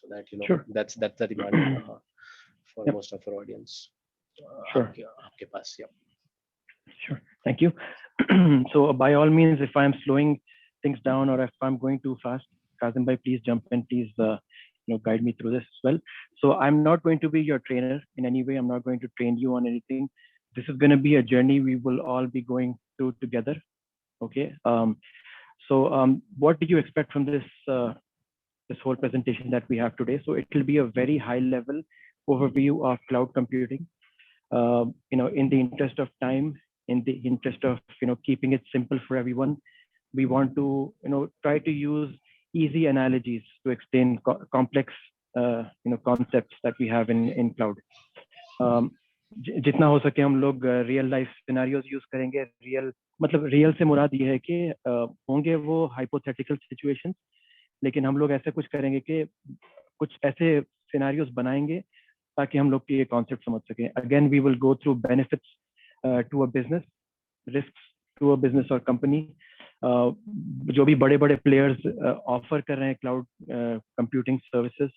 so that Sure. that's the demand for Yep. most of our audience. Sure. आपके पास, yeah. Sure. Thank you. So by all means, if I'm slowing things down or if I'm going too fast, Kazim bhai, please jump in, please guide me through this as well. So I'm not going to be your trainer in any way. I'm not going to train you on anything. This is going to be a journey we will all be going through together. Okay. What do you expect from this whole presentation that we have today? So it will be a very high level overview of cloud computing. In the interest of time, in the interest of keeping it simple for everyone, we want to try to use easy analogies to explain complex concepts that we have in cloud. जितना हो सके हम लोग real life scenarios use करेंगे. मतलब real से मुराद ये है कि होंगे वो हाइपोथेटिकल सिचुएशंस, लेकिन हम लोग ऐसे कुछ करेंगे कि कुछ ऐसे सिनेरियोज बनाएंगे ताकि हम लोग ये कॉन्सेप्ट समझ सकें. Again we will go through benefits to a business, risks to a business और कंपनी. जो भी बड़े बड़े प्लेयर्स ऑफर कर रहे हैं क्लाउड कंप्यूटिंग सर्विसेज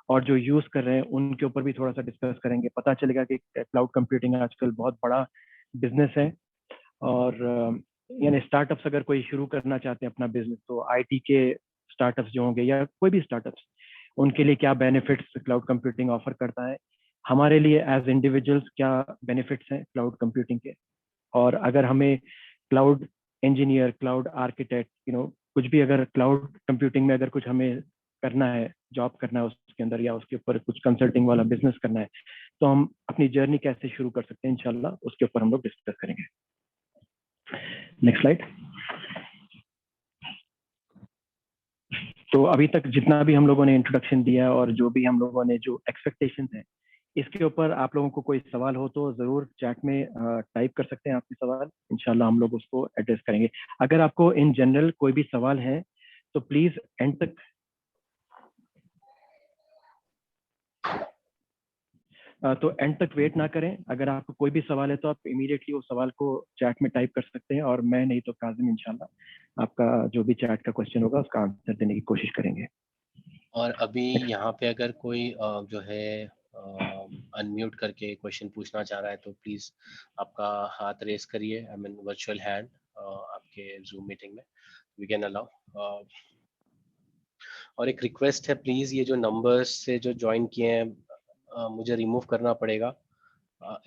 और जो यूज कर रहे हैं उनके ऊपर भी थोड़ा सा डिस्कस करेंगे. पता चलेगा कि क्लाउड कंप्यूटिंग आजकल बहुत बड़ा बिजनेस है. और यानी स्टार्टअप्स अगर कोई शुरू करना चाहते हैं अपना बिजनेस, तो आईटी के स्टार्टअप्स जो होंगे या कोई भी स्टार्टअप्स, उनके लिए क्या बेनिफिट्स क्लाउड कंप्यूटिंग ऑफर करता है, हमारे लिए एज इंडिविजुअल्स क्या बेनिफिट्स हैं क्लाउड कंप्यूटिंग के. और अगर हमें क्लाउड इंजीनियर, क्लाउड आर्किटेक्ट, कुछ भी अगर क्लाउड कंप्यूटिंग में अगर कुछ हमें करना है, जॉब करना है उसके अंदर या उसके ऊपर कुछ कंसल्टिंग वाला बिजनेस करना है, तो हम अपनी जर्नी कैसे शुरू कर सकते हैं, इंशाल्लाह उसके ऊपर हम लोग डिस्कस करेंगे. Next slide. तो अभी तक जितना भी हम लोगों ने इंट्रोडक्शन दिया और जो भी हम लोगों ने जो एक्सपेक्टेशंस हैं, इसके ऊपर आप लोगों को कोई सवाल हो तो जरूर चैट में टाइप कर सकते हैं आपके सवाल. इंशाल्लाह हम लोग उसको एड्रेस करेंगे. अगर आपको इन जनरल कोई भी सवाल है तो प्लीज एंड तक वेट ना करें. अगर आपको कोई भी सवाल है तो आप इमीडिएटली उस सवाल को चैट में टाइप कर सकते हैं, और मैं नहीं तो काजिम इंशाल्लाह आपका जो भी चैट का क्वेश्चन होगा उसका आंसर देने की कोशिश करेंगे. और अभी यहाँ पे अगर कोई जो है अनम्यूट करके क्वेश्चन पूछना चाह रहा है तो प्लीज आपका हाथ रेस करिए. आई मीन वर्चुअल हैंड आपके जूम मीटिंग में वी कैन अलाउ. और एक रिक्वेस्ट है, प्लीज ये जो नंबर्स से जो ज्वाइन किए हैं मुझे रिमूव करना पड़ेगा.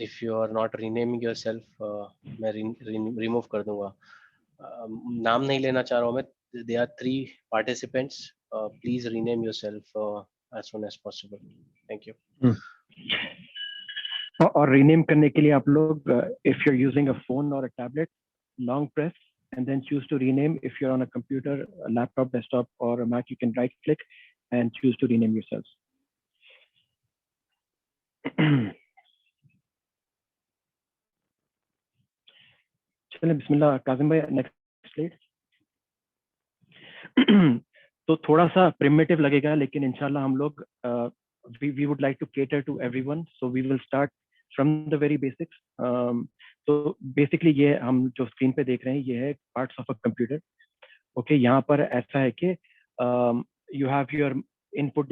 If you are not renaming yourself मैं रिमूव कर दूंगा. नाम नहीं लेना चाह रहा हूँ मैं. They are 3 participants. Please rename yourself as soon as possible. Thank you. और रीनेम करने के लिए आप लोग if you are using a phone और a tablet, long press and then choose to rename. If you're on a computer, a laptop, desktop or a Mac, you can right click and choose to rename yourselves. चलिए बिस्मिल्लाह. काजिम भाई next slide. तो थोड़ा सा primitive लगेगा, लेकिन इंशाल्लाह हम लोग we would like to cater to everyone, so we will start from the very basics. तो बेसिकली ये हम जो स्क्रीन पे देख रहे हैं ये है parts of a computer. Okay, यहाँ पर ऐसा है कि you have your input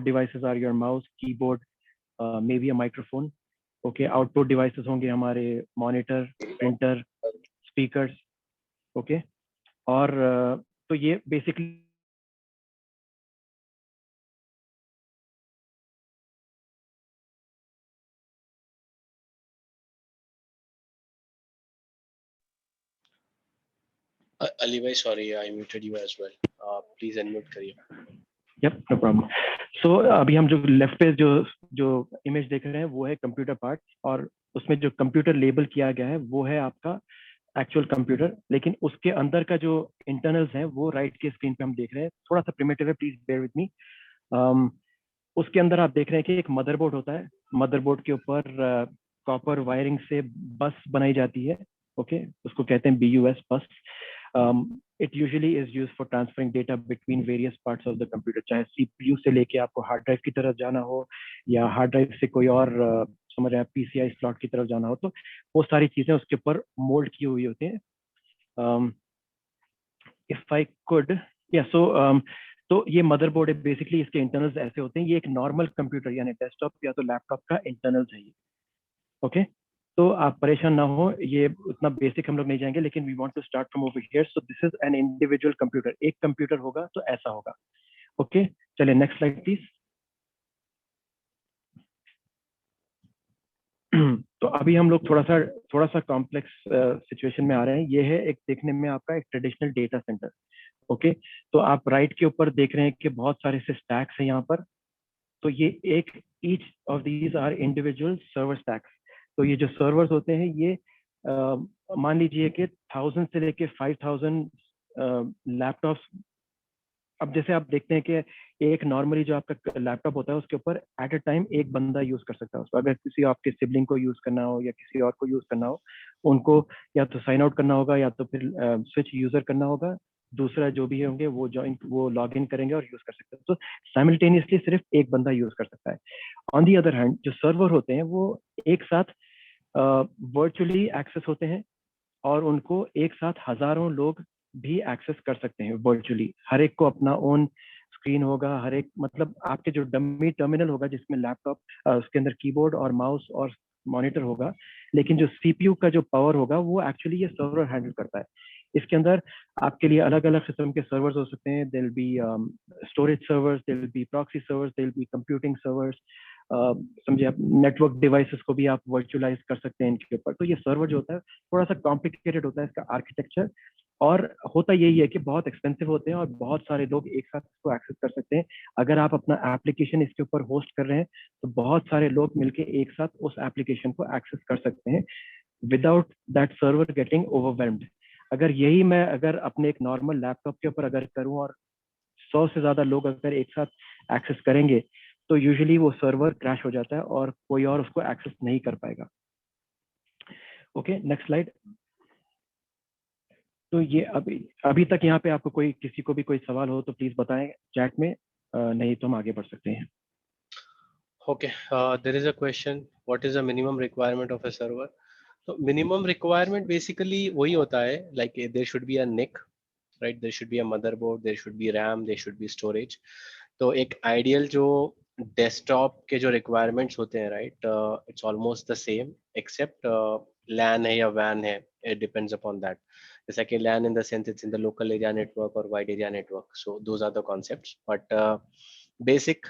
devices or your mouse, keyboard, may be a microphone. Okay, output devices होंगे हमारे मॉनिटर, प्रिंटर, स्पीकर्स. ओके, और तो ये basically Ali bhai, sorry, I muted you as well. Please unmute करिए. Yep, no problem. So अभी हम जो left पे जो इमेज देख रहे हैं वो है कंप्यूटर पार्ट, और उसमें जो कंप्यूटर लेबल किया गया है वो है आपका एक्चुअल कंप्यूटर. लेकिन उसके अंदर का जो इंटरनल्स हैं वो राइट के स्क्रीन पे हम देख रहे हैं. थोड़ा सा प्रिमिटिव है, प्लीज बेयर विद मी. उसके अंदर आप देख रहे हैं कि एक मदरबोर्ड होता है. मदरबोर्ड के ऊपर कॉपर वायरिंग से बस बनाई जाती है. ओके, उसको कहते हैं BUS बस. It usually is used for transferring data between various parts of the computer. चाहे CPU से लेके आपको हार्ड ड्राइव की तरफ जाना हो या हार्ड ड्राइव से कोई और समझ रहे हैं PCI स्लॉट की तरफ जाना हो, तो वो सारी चीजें उसके ऊपर मोल्ड की हुई होती हैं. If I could, yeah, so तो ये मदरबोर्ड है बेसिकली, इसके इंटरनल्स ऐसे होते हैं, ये एक नॉर्मल कंप्यूटर यानी डेस्कटॉप या तो लैपटॉप का इंटरनल्स है ये। ओके, तो आप परेशान ना हो, ये उतना बेसिक हम लोग नहीं जाएंगे, लेकिन we want to start from over here. So this is an individual computer, एक कंप्यूटर होगा तो ऐसा होगा। ओके, चलिए नेक्स्ट स्लाइड प्लीज। तो अभी हम लोग थोड़ा सा कॉम्प्लेक्स सिचुएशन में आ रहे हैं। ये है एक देखने में आपका एक ट्रेडिशनल डेटा सेंटर। ओके, तो आप राइट के ऊपर देख रहे हैं कि बहुत सारे से स्टैक्स हैं यहाँ पर। तो ये एक each of these are individual server stacks. तो ये जो सर्वर्स होते हैं ये मान लीजिए कि 1000 से लेके 5000 लैपटॉप्स। अब जैसे आप देखते हैं कि एक नॉर्मली जो आपका लैपटॉप होता है उसके ऊपर एट अ टाइम एक बंदा यूज कर सकता है उसको। अगर किसी आपके सिबलिंग को यूज करना हो या किसी और को यूज करना हो, उनको या तो साइन आउट करना होगा या तो फिर स्विच यूजर करना होगा। दूसरा जो भी होंगे वो लॉग इन करेंगे और यूज कर सकते हैं। तो साइमल्टेनियसली सिर्फ एक बंदा यूज कर सकता है। ऑन दी अदर हैंड जो सर्वर होते हैं वो एक साथ वर्चुअली एक्सेस होते हैं, और उनको एक साथ हजारों लोग भी एक्सेस कर सकते हैं वर्चुअली। हर एक को अपना ओन स्क्रीन होगा, हर एक मतलब आपके जो डमी टर्मिनल होगा जिसमें लैपटॉप उसके अंदर कीबोर्ड और माउस और मॉनिटर होगा, लेकिन जो सीपीयू का जो पावर होगा वो एक्चुअली ये सर्वर हैंडल करता है। इसके अंदर आपके लिए अलग अलग किस्म के सर्वर्स हो सकते हैं। There will be storage servers, there will be proxy servers, there will be computing servers. समझिए आप नेटवर्क डिवाइसेस को भी आप वर्चुअलाइज कर सकते हैं इनके ऊपर। तो ये सर्वर जो होता है थोड़ा सा कॉम्प्लिकेटेड होता है इसका आर्किटेक्चर, और होता यही है कि बहुत एक्सपेंसिव होते हैं और बहुत सारे लोग एक साथ इसको एक्सेस कर सकते हैं। अगर आप अपना एप्लीकेशन इसके ऊपर होस्ट कर रहे हैं तो बहुत सारे लोग मिलकर एक साथ उस एप्लीकेशन को एक्सेस कर सकते हैं without that server getting overwhelmed. अगर अपने एक नॉर्मल लैपटॉप के ऊपर अगर करूं और 100 से ज्यादा लोग अगर एक साथ एक्सेस करेंगे तो यूजुअली वो सर्वर क्रैश हो जाता है और कोई और उसको एक्सेस नहीं कर पाएगा। Okay, next slide. तो ये अभी तक यहाँ पे आपको किसी को भी कोई सवाल हो तो प्लीज बताएं चैट में, नहीं तो हम आगे बढ़ सकते हैं। Okay, there is a question. What is the minimum requirement of a server? So minimum requirement basically वही होता है, like there should be a NIC, right? There should be a motherboard, there should be RAM, there should be storage. तो एक ideal जो desktop के जो requirements होते हैं, right? It's almost the same except LAN है या WAN है, it depends upon that. जैसा कि LAN in the sense it's in the local area network or wide area network. So those are the concepts. But basic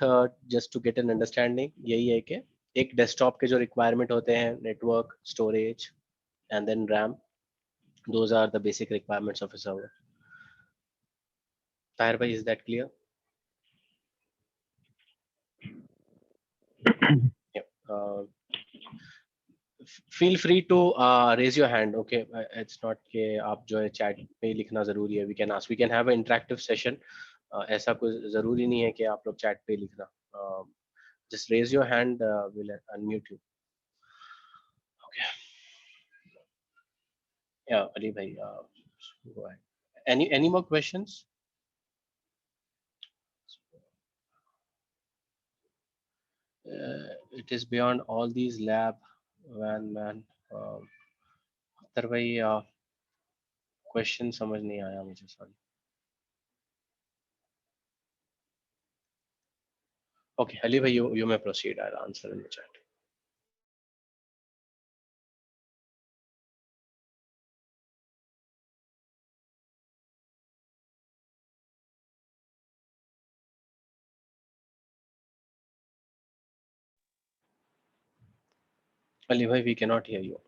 just to get an understanding यही है कि एक desktop के जो requirement होते हैं, network, storage and then RAM, those are the basic requirements of a server. Tahir भाई, is that clear? Feel free to raise your hand. Okay, it's not कि आप जो है चैट पे लिखना जरूरी है। We can ask, we can have a interactive session. ऐसा कोई जरूरी नहीं है कि आप लोग चैट पे लिखना। Just raise your hand, will unmute you. Okay, yeah, Ali bhai, go ahead. Any more questions? It is beyond all these lab man. Akhtar भाई, क्वेश्चन समझ नहीं आया मुझे, sorry. Okay, Ali bhai, you may proceed. I'll answer in the chat. Ali bhai, we cannot hear you.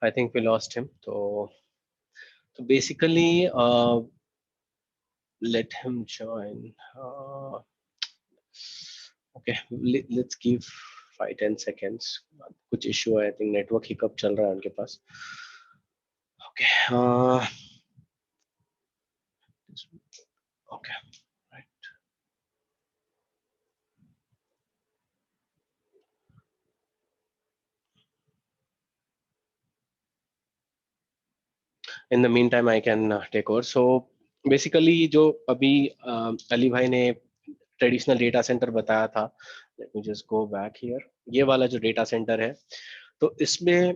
I think we lost him. So basically, let him join. Okay, let's give 5-10 seconds. कुछ issue है, I think network hiccup चल रहा है उनके पास. Okay. Okay. Right. In the meantime I can take over. So basically जो अभी अली भाई ने ट्रेडिशनल डेटा सेंटर बताया था, let me just go back here. ये वाला जो डेटा सेंटर है, तो इसमें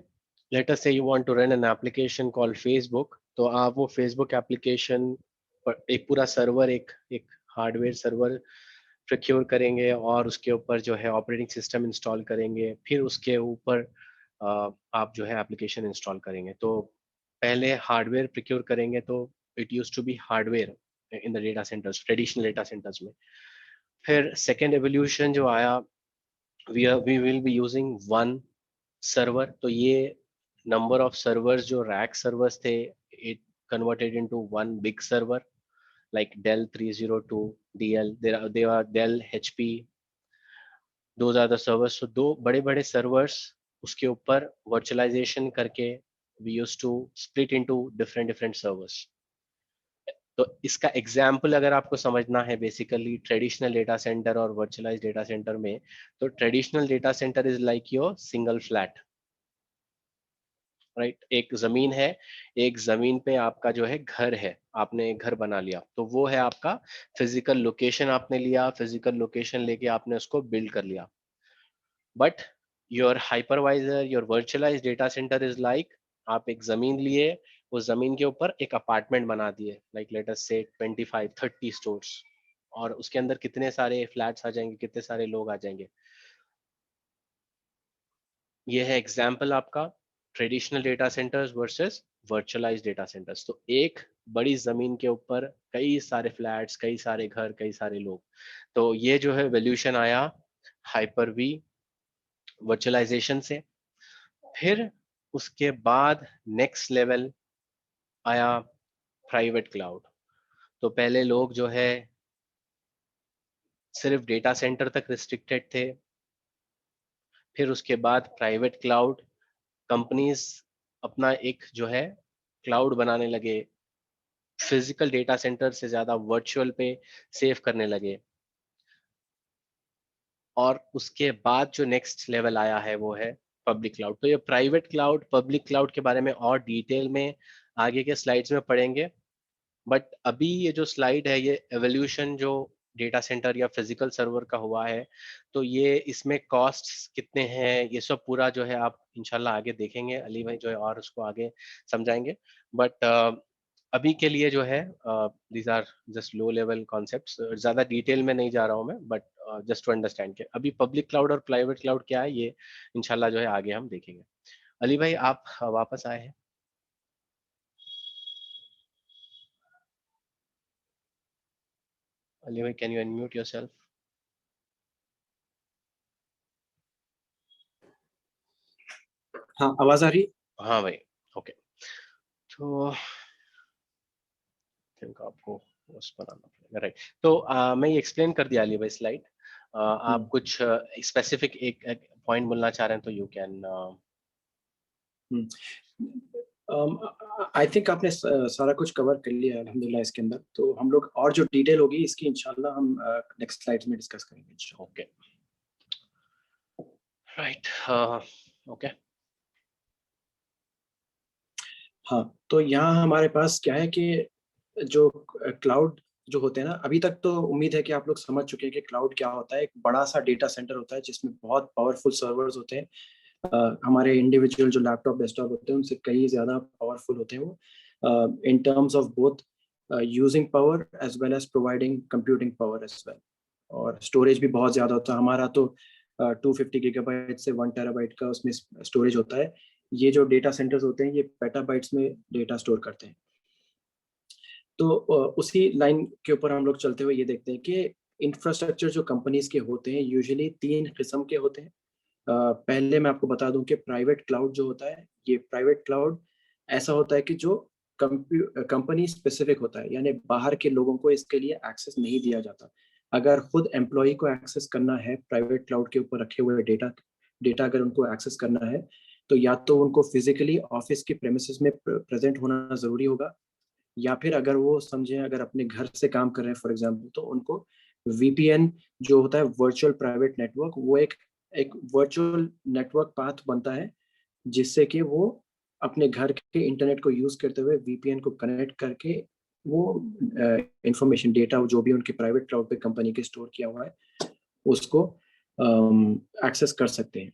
let us say you want to run an application called Facebook. तो आप वो फेसबुक एप्लीकेशन पर एक पूरा सर्वर, एक एक हार्डवेयर सर्वर प्रोक्योर करेंगे और उसके ऊपर जो है ऑपरेटिंग सिस्टम इंस्टॉल करेंगे. फिर उसके ऊपर आप जो है एप्लीकेशन इंस्टॉल करेंगे. तो पहले हार्डवेयर प्रोक्योर करेंगे. तो it use to be hardware in the data centers, traditional data centers में. फिर सेकेंड एवोल्यूशन जो आया, we will be using one server. तो ये नंबर ऑफ सर्वर्स जो रैक सर्वर्स थे, it converted into one big server like Dell 302, DL. There are Dell, HP. Those are the servers. So दो बड़े बड़े servers, उसके ऊपर virtualization करके we used to split into different servers. तो इसका एग्जाम्पल अगर आपको समझना है, बेसिकली ट्रेडिशनल डेटा सेंटर और वर्चुअलाइज डेटा सेंटर में, तो traditional data centre is like your single flat, right. एक जमीन है, एक जमीन पे आपका जो है घर है, आपने एक घर बना लिया, तो वो है आपका फिजिकल लोकेशन. आपने लिया फिजिकल लोकेशन, लेके आपने उसको बिल्ड कर लिया. But your hypervisor, your virtualise data centre is like, आप एक जमीन लिए, उस जमीन के ऊपर एक अपार्टमेंट बना दिए, लाइक लेट अस से 25-30 स्टोर्स, और उसके अंदर कितने सारे फ्लैट्स आ जाएंगे, कितने सारे लोग आ जाएंगे. ये है एग्जाम्पल आपका traditional data centers versus virtualized data centers. तो एक बड़ी जमीन के ऊपर कई सारे फ्लैट्स, कई सारे घर, कई सारे लोग. तो ये जो है वैल्यूशन आया हाइपर वी वर्चुअलाइजेशन से. फिर उसके बाद नेक्स्ट लेवल आया प्राइवेट क्लाउड. तो पहले लोग जो है सिर्फ डेटा सेंटर तक रिस्ट्रिक्टेड थे. फिर उसके बाद प्राइवेट क्लाउड कंपनीज अपना एक जो है क्लाउड बनाने लगे, फिजिकल डेटा सेंटर से ज्यादा वर्चुअल पे सेव करने लगे. और उसके बाद जो नेक्स्ट लेवल आया है वो है पब्लिक क्लाउड. तो ये प्राइवेट क्लाउड, पब्लिक क्लाउड के बारे में और डिटेल में आगे के स्लाइड्स में पढ़ेंगे. बट अभी ये जो स्लाइड है, ये एवोल्यूशन जो डेटा सेंटर या फिजिकल सर्वर का हुआ है, तो ये इसमें कॉस्ट्स कितने हैं, ये सब पूरा जो है आप इंशाल्लाह आगे देखेंगे. अली भाई जो है और उसको आगे समझाएंगे. बट अभी के लिए जो है these are just low level concepts. ज्यादा डिटेल में नहीं जा रहा हूँ मैं, बट जस्ट टू अंडरस्टैंड के अभी पब्लिक क्लाउड और प्राइवेट क्लाउड क्या है, ये इंशाल्लाह जो है आगे हम देखेंगे. अली भाई आप वापस आए हैं. अली भाई, कैन यू अनम्यूट योरसेल्फ? हाँ, आवाज आ रही? हाँ भाई, ओके. तो थिंक आपको उस पर आना पड़ेगा, राइट. तो मैं ये एक्सप्लेन कर दिया अली भाई स्लाइड. आप कुछ स्पेसिफिक एक पॉइंट बोलना चाह रहे हैं तो यू कैन. आई थिंक आपने सारा कुछ कवर कर लिया है अल्हम्दुलिल्लाह इसके अंदर. तो हम लोग और जो डिटेल होगी इसकी इंशाल्लाह हम नेक्स्ट स्लाइड्स में डिस्कस करेंगे इंशाल्लाह. Okay, right. ओके. हाँ, तो यहाँ हमारे पास क्या है कि जो क्लाउड जो होते हैं ना, अभी तक तो उम्मीद है कि आप लोग समझ चुके हैं कि क्लाउड क्या होता है. एक बड़ा सा डेटा सेंटर होता है जिसमें बहुत पावरफुल सर्वर्स होते हैं. हमारे इंडिविजुअल जो लैपटॉप डेस्कटॉप होते हैं उनसे कई ज़्यादा पावरफुल होते हैं वो, in terms of both using power as well as providing computing power as well. और स्टोरेज भी बहुत ज़्यादा होता है. हमारा तो 250 गीगाबाइट से 1 टेराबाइट का उसमें स्टोरेज होता है. ये जो डेटा सेंटर्स होते हैं ये पेटाबाइट्स में डेटा स्टोर करते हैं. तो उसी लाइन के ऊपर हम लोग चलते हुए ये देखते हैं कि इंफ्रास्ट्रक्चर जो कंपनीज के होते हैं यूजुअली 3 किस्म के होते हैं. पहले मैं आपको बता दूं कि प्राइवेट क्लाउड जो होता है, ये प्राइवेट क्लाउड ऐसा होता है कि जो कंपनी स्पेसिफिक होता है, यानी बाहर के लोगों को इसके लिए एक्सेस नहीं दिया जाता. अगर खुद एम्प्लॉय को एक्सेस करना है प्राइवेट क्लाउड के ऊपर रखे हुए डेटा डेटा अगर उनको एक्सेस करना है, तो या तो उनको फिजिकली ऑफिस के प्रेमिसेस में प्रेजेंट होना जरूरी होगा, या फिर अगर वो समझें अगर अपने घर से काम कर रहे हैं फॉर एग्जांपल, तो उनको वीपीएन जो होता है वर्चुअल प्राइवेट नेटवर्क, वो एक वर्चुअल नेटवर्क पाथ बनता है जिससे कि वो अपने घर के इंटरनेट को यूज करते हुए VPN को कनेक्ट करके वो इंफॉर्मेशन डेटा जो भी उनके प्राइवेट क्लाउड पे कंपनी के स्टोर किया हुआ है उसको एक्सेस कर सकते हैं।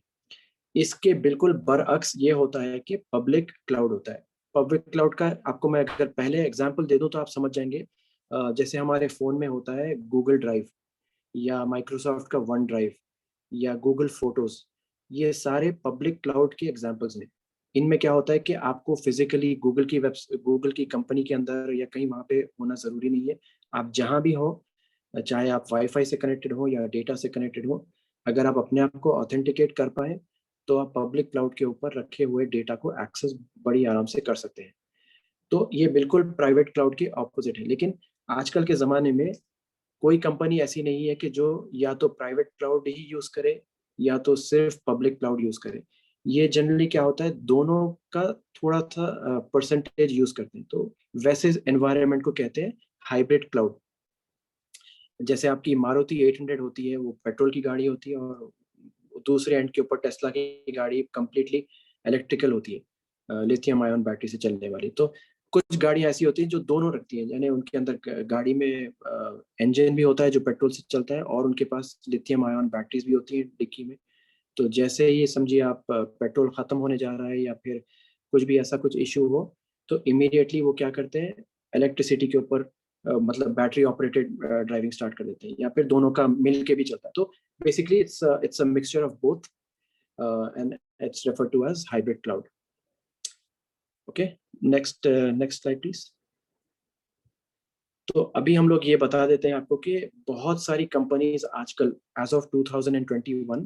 इसके बिल्कुल बरअक्स ये होता है कि पब्लिक क्लाउड होता है। पब्लिक क्लाउड का आपको मैं अगर पहले एग्जांपल दे दूं तो आप समझ जाएंगे। जैसे हमारे फोन में होता है गूगल ड्राइव या माइक्रोसॉफ्ट का वन ड्राइव या गूगल फोटोज, ये सारे पब्लिक क्लाउड के एग्जांपल्स हैं। इनमें क्या होता है कि आपको फिजिकली गूगल की कंपनी के अंदर या कहीं वहां पे होना जरूरी नहीं है। आप जहां भी हो, चाहे आप वाईफाई से कनेक्टेड हो या डेटा से कनेक्टेड हो, अगर आप अपने आप को ऑथेंटिकेट कर पाए तो आप पब्लिक क्लाउड के ऊपर रखे हुए डेटा को एक्सेस बड़ी आराम से कर सकते हैं। तो ये बिल्कुल प्राइवेट क्लाउड के ऑपोजिट है। लेकिन आजकल के ज़माने में कोई कंपनी ऐसी नहीं है कि जो या तो प्राइवेट क्लाउड ही यूज़ करे या तो सिर्फ पब्लिक क्लाउड यूज़ करे। ये जनरली क्या होता है, दोनों का थोड़ा सा परसेंटेज यूज़ करते हैं। तो वैसे एनवायरनमेंट को कहते हैं हाइब्रिड क्लाउड। जैसे आपकी मारुति 800 होती है, वो पेट्रोल की गाड़ी होती है, और दूसरे एंड के ऊपर टेस्ला की गाड़ी कंप्लीटली इलेक्ट्रिकल होती है, लिथियम आयन बैटरी से चलने वाली। तो कुछ गाड़ियां ऐसी होती हैं जो दोनों रखती हैं, यानी उनके अंदर गाड़ी में इंजन भी होता है जो पेट्रोल से चलता है, और उनके पास लिथियम आयन बैटरीज भी होती है डिक्की में। तो जैसे ये समझिए आप पेट्रोल खत्म होने जा रहा है या फिर कुछ भी ऐसा कुछ इशू हो, तो इमीडिएटली वो क्या करते हैं, इलेक्ट्रिसिटी के ऊपर मतलब बैटरी ऑपरेटेड ड्राइविंग स्टार्ट कर देते हैं, या फिर दोनों का मिल के भी चलता है। तो basically it's a mixture of both and it's referred to as hybrid cloud. Okay, next slide please. तो अभी हम लोग ये बता देते हैं आपको कि बहुत सारी कंपनीज आजकल एज ऑफ 2021,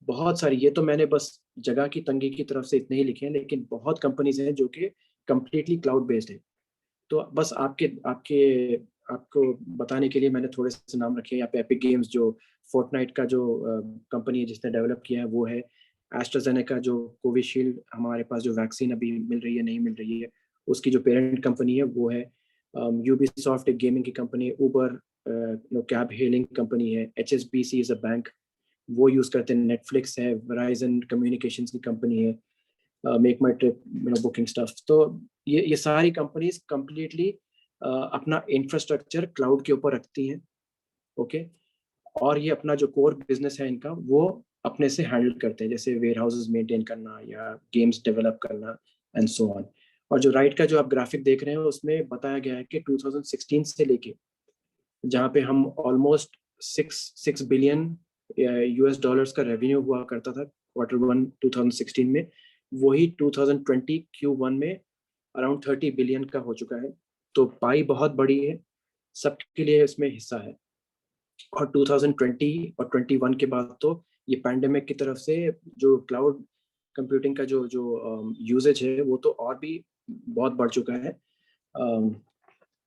बहुत सारी, ये तो मैंने बस जगह की तंगी की तरफ से इतने ही लिखे हैं, लेकिन बहुत कंपनीज हैं जो कि कंप्लीटली क्लाउड बेस्ड है। तो बस आपके आपके आपको बताने के लिए मैंने थोड़े से नाम रखे हैं यहाँ पे। एपिक गेम्स जो फोर्टनाइट का जो कंपनी है जिसने डेवलप किया है वो है। एस्ट्राजेनेका जो कोविशील्ड हमारे पास जो वैक्सीन अभी मिल रही है नहीं मिल रही है, उसकी जो पेरेंट कंपनी है वो है। यूबीसॉफ्ट एक गेमिंग की कंपनी है। उबर कैब हेलिंग कंपनी है। HSBC इज अ बैंक, वो यूज करते हैं। नेटफ्लिक्स है। वेराइजन कम्युनिकेशंस की कंपनी है। मेक माई ट्रिप बुकिंग स्टफ। तो ये सारी कंपनीज कंप्लीटली अपना इंफ्रास्ट्रक्चर क्लाउड के ऊपर रखती हैं। ओके, और ये अपना जो कोर बिजनेस है इनका वो अपने से हैंडल करते हैं, जैसे वेयर हाउसेज मेंटेन करना या गेम्स डेवलप करना एंड सो ऑन। और जो राइट का जो आप ग्राफिक देख रहे हैं उसमें बताया गया है कि 2016 से लेके जहाँ पे हम ऑलमोस्ट 6 बिलियन US डॉलर्स का रेवेन्यू हुआ करता था Q1 2016 में, वही 2020 Q1 में अराउंड 30 बिलियन का हो चुका है। तो पाई बहुत बड़ी है, सबके लिए इसमें हिस्सा है। और 2020 और 21 के बाद तो ये पैंडेमिक की तरफ से जो क्लाउड कंप्यूटिंग का जो जो यूजेज है वो तो और भी बहुत बढ़ चुका है।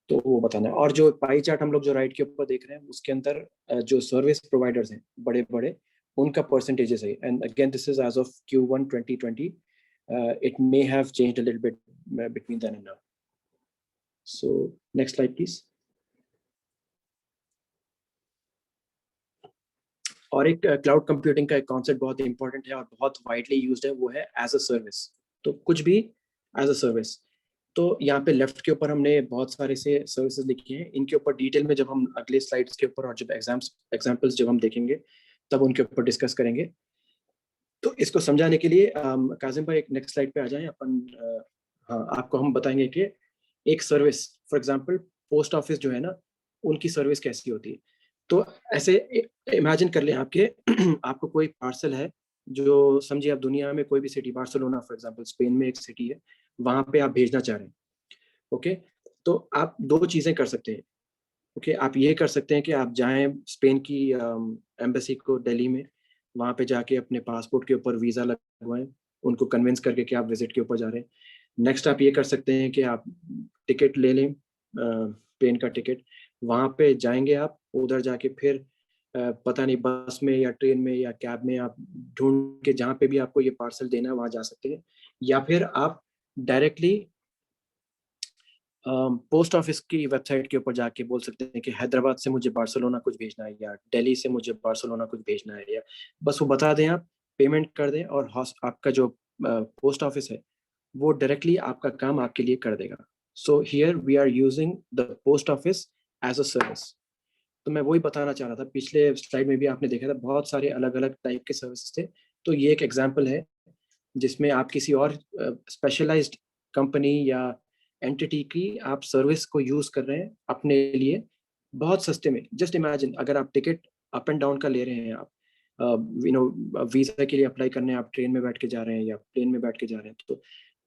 तो वो बताना है। और जो पाई चार्ट हम लोग जो राइट के ऊपर देख रहे हैं उसके अंदर जो सर्विस प्रोवाइडर्स हैं बड़े बड़े, उनका परसेंटेजेस है। And again this is as of Q1 2020, it may have changed a little bit between then and now. So next slide please. और एक क्लाउड कंप्यूटिंग का एक कॉन्सेप्ट बहुत इंपॉर्टेंट है और बहुत वाइडली यूज्ड है, वो है एज अ सर्विस। तो कुछ भी एज अ सर्विस। तो यहाँ पे लेफ्ट के ऊपर हमने बहुत सारे से सर्विसेज लिखी हैं। इनके ऊपर डिटेल में जब हम अगले स्लाइड्स के ऊपर और जब एग्जाम्पल्स जब हम देखेंगे तब उनके ऊपर डिस्कस करेंगे। तो इसको समझाने के लिए काजिम भाई एक नेक्स्ट स्लाइड पे आ जाएं अपन। हाँ, आपको हम बताएंगे कि एक service, for example post office जो है ना, उनकी सर्विस कैसी होती है। तो ऐसे इमेजिन कर लें आपके आपको कोई पार्सल है, जो समझिए आप दुनिया में कोई भी city, Barcelona for example Spain में एक सिटी है, वहां पे आप भेजना चाह रहे हैं। ओके, तो आप दो चीजें कर सकते हैं। ओके, आप ये कर सकते हैं कि आप जाएं स्पेन की एम्बेसी को दिल्ली में, वहां पे जाके अपने पासपोर्ट के ऊपर वीजा लगवाएं, उनको कन्विंस करके कि आप विजिट के ऊपर जा रहे हैं। नेक्स्ट आप ये कर सकते हैं कि आप टिकट ले लें, प्लेन का टिकट, वहां पे जाएंगे आप, उधर जाके फिर पता नहीं बस में या ट्रेन में या कैब में आप ढूंढ के जहाँ पे भी आपको ये पार्सल देना है वहां जा सकते हैं। या फिर आप डायरेक्टली पोस्ट ऑफिस की वेबसाइट के ऊपर जाके बोल सकते हैं कि हैदराबाद से मुझे बार्सिलोना कुछ भेजना है या दिल्ली से मुझे बार्सिलोना कुछ भेजना है, या बस वो बता दें, आप पेमेंट कर दें और आपका जो पोस्ट ऑफिस है वो डायरेक्टली आपका काम आपके लिए कर देगा. So here we are using the post office as a service. तो मैं वही बताना चाह रहा था, पिछले स्लाइड में भी आपने देखा था बहुत सारे अलग अलग टाइप के सर्विसेज थे. तो ये एक एग्जांपल है जिसमें आप किसी और स्पेशलाइज्ड कंपनी या एंटिटी की आप सर्विस को यूज कर रहे हैं अपने लिए बहुत सस्ते में. जस्ट इमेजिन, अगर आप टिकट अप एंड डाउन का ले रहे हैं, आप वीजा के लिए अप्लाई करने आप ट्रेन में बैठ के जा रहे हैं या प्लेन में बैठ के जा रहे हैं, तो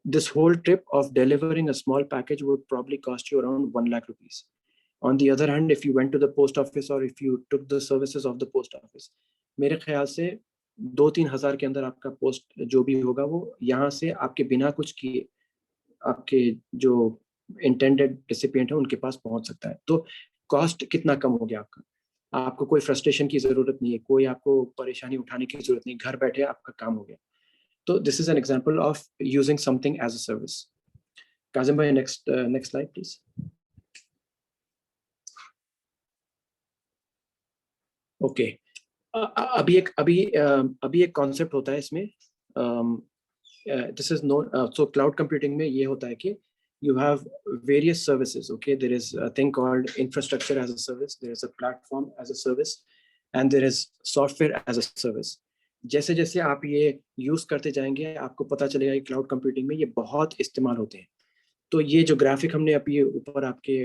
this whole trip of delivering a small package would probably cost you around 1 lakh rupees. On the other hand, if you went to the post office or if you took the services of the post office, मेरे ख्याल से 2-3 हज़ार के अंदर आपका post जो भी होगा वो यहाँ से आपके बिना कुछ किए आपके जो इंटेंडेड रेसिपिएंट है उनके पास पहुंच सकता है. तो कॉस्ट कितना कम हो गया आपका. आपको कोई फ्रस्ट्रेशन की जरूरत नहीं है, कोई आपको परेशानी उठाने की जरूरत नहीं, घर बैठे आपका काम हो गया. So this is an example of using something as a service. Kazim bhai, next slide, please. Okay. अभी एक concept होता है इसमें. This is known. So cloud computing में ये होता है कि you have various services. Okay, there is a thing called infrastructure as a service. There is a platform as a service, and there is software as a service. जैसे जैसे आप ये use करते जाएंगे आपको पता चलेगा कि क्लाउड कंप्यूटिंग में ये बहुत इस्तेमाल होते हैं. तो ये जो ग्राफिक हमने अभी ऊपर आपके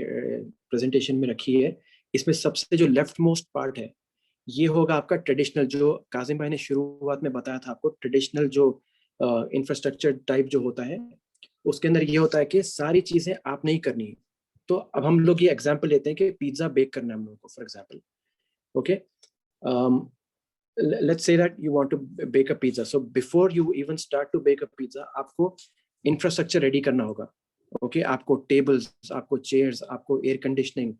प्रेजेंटेशन में रखी है, इसमें सबसे जो लेफ्ट मोस्ट पार्ट है ये होगा आपका ट्रेडिशनल, जो काजिम भाई ने शुरुआत में बताया था आपको, ट्रेडिशनल जो इंफ्रास्ट्रक्चर टाइप जो होता है उसके अंदर ये होता है कि सारी चीजें आप नहीं करनी है. तो अब हम लोग ये एग्जाम्पल लेते हैं कि पिज्जा बेक करना है हम लोग को, for example. Okay, let's say that you want to bake a pizza. So before you even start to bake a pizza, आपको infrastructure ready करना होगा. Okay, आपको tables, आपको chairs, आपको air conditioning,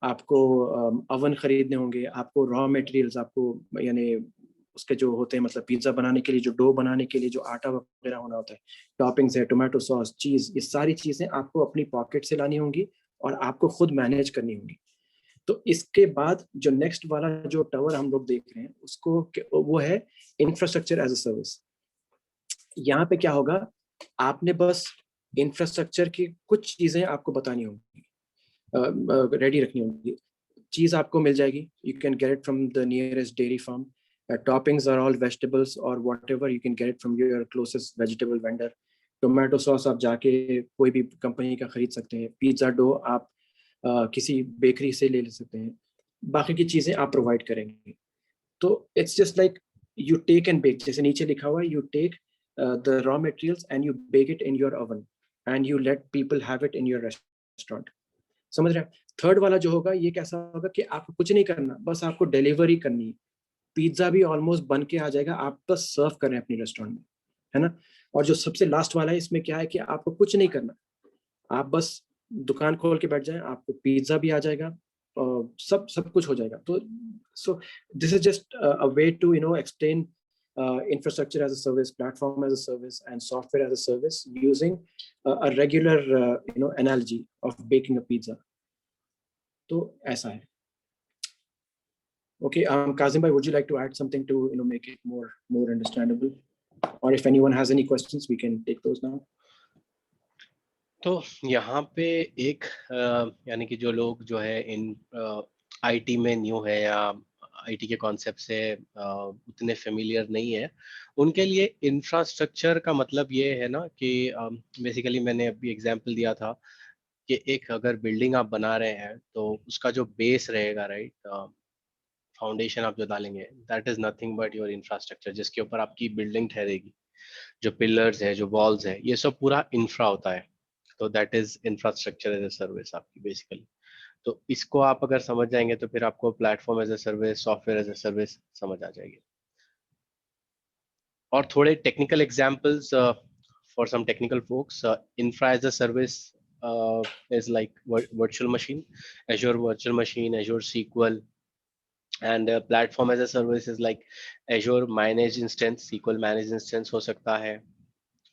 आपको oven खरीदने होंगे, आपको raw materials, आपको यानी उसके जो होते हैं मतलब पिज्जा बनाने के लिए जो डो बनाने के लिए जो आटा वगैरह होना होता है, टॉपिंग्स है, टोमेटो सॉस, चीज, ये सारी चीजें आपको अपनी पॉकेट से लानी होंगी और आपको खुद मैनेज करनी होंगी. तो इसके बाद जो नेक्स्ट वाला जो टावर हम लोग देख रहे हैं उसको वो है इंफ्रास्ट्रक्चर एज अ सर्विस. यहाँ पे क्या होगा, आपने बस इंफ्रास्ट्रक्चर की कुछ चीजें आपको बतानी होंगी, रेडी रखनी होंगी. चीज आपको मिल जाएगी, you can get it from the nearest dairy farm. Toppings are all vegetables और whatever, you can get it from your closest vegetable vendor. Tomato sauce आप जाके कोई भी कंपनी का खरीद सकते हैं. पिज्जा डो आप किसी बेकरी से ले सकते हैं. बाकी की चीजें आप प्रोवाइड करेंगे. तो it's just like you take and bake, जैसे नीचे लिखा हुआ है, you take the raw materials and you bake it in your oven and you let people have it in your restaurant. समझ रहे हैं. थर्ड वाला जो होगा ये कैसा होगा कि आपको कुछ नहीं करना, बस आपको डिलीवरी करनी है. पिज्जा भी ऑलमोस्ट बन के आ जाएगा, आप बस सर्व करें अपनी रेस्टोरेंट में, है ना. और जो सबसे लास्ट वाला है इसमें क्या है कि आपको कुछ नहीं करना, आप बस दुकान खोल के बैठ जाएं, आपको पिज्जा भी आ जाएगा और सब कुछ हो जाएगा. तो so this is just a way to explain infrastructure as a service, platform as a service, and software as a service using a regular analogy of baking a pizza. तो ऐसा है. Okay, Kazim bhai, would you like to add something to make it more understandable, or if anyone has any questions we can take those now. तो यहाँ पे एक यानी कि जो लोग जो है इन आईटी में न्यू है या आईटी के कॉन्सेप्ट से उतने फेमिलियर नहीं है, उनके लिए इंफ्रास्ट्रक्चर का मतलब ये है ना कि बेसिकली मैंने अभी एग्जांपल दिया था कि एक अगर बिल्डिंग आप बना रहे हैं तो उसका जो बेस रहेगा, राइट, फाउंडेशन आप जो डालेंगे, that is nothing but your infrastructure, जिसके ऊपर आपकी बिल्डिंग ठहरेगी. जो पिलर्स है, जो वॉल्स है, ये सब पूरा इंफ्रा होता है. तो that is infrastructure as a service आपकी बेसिकली. तो इसको आप अगर समझ जाएंगे तो फिर आपको platform as a service, software as a service समझ आ जाएगी. और थोड़े technical examples for some technical folks, infra as a service is like virtual machine, Azure virtual machine, Azure SQL, and platform as a service is like Azure managed instance, SQL managed instance हो सकता है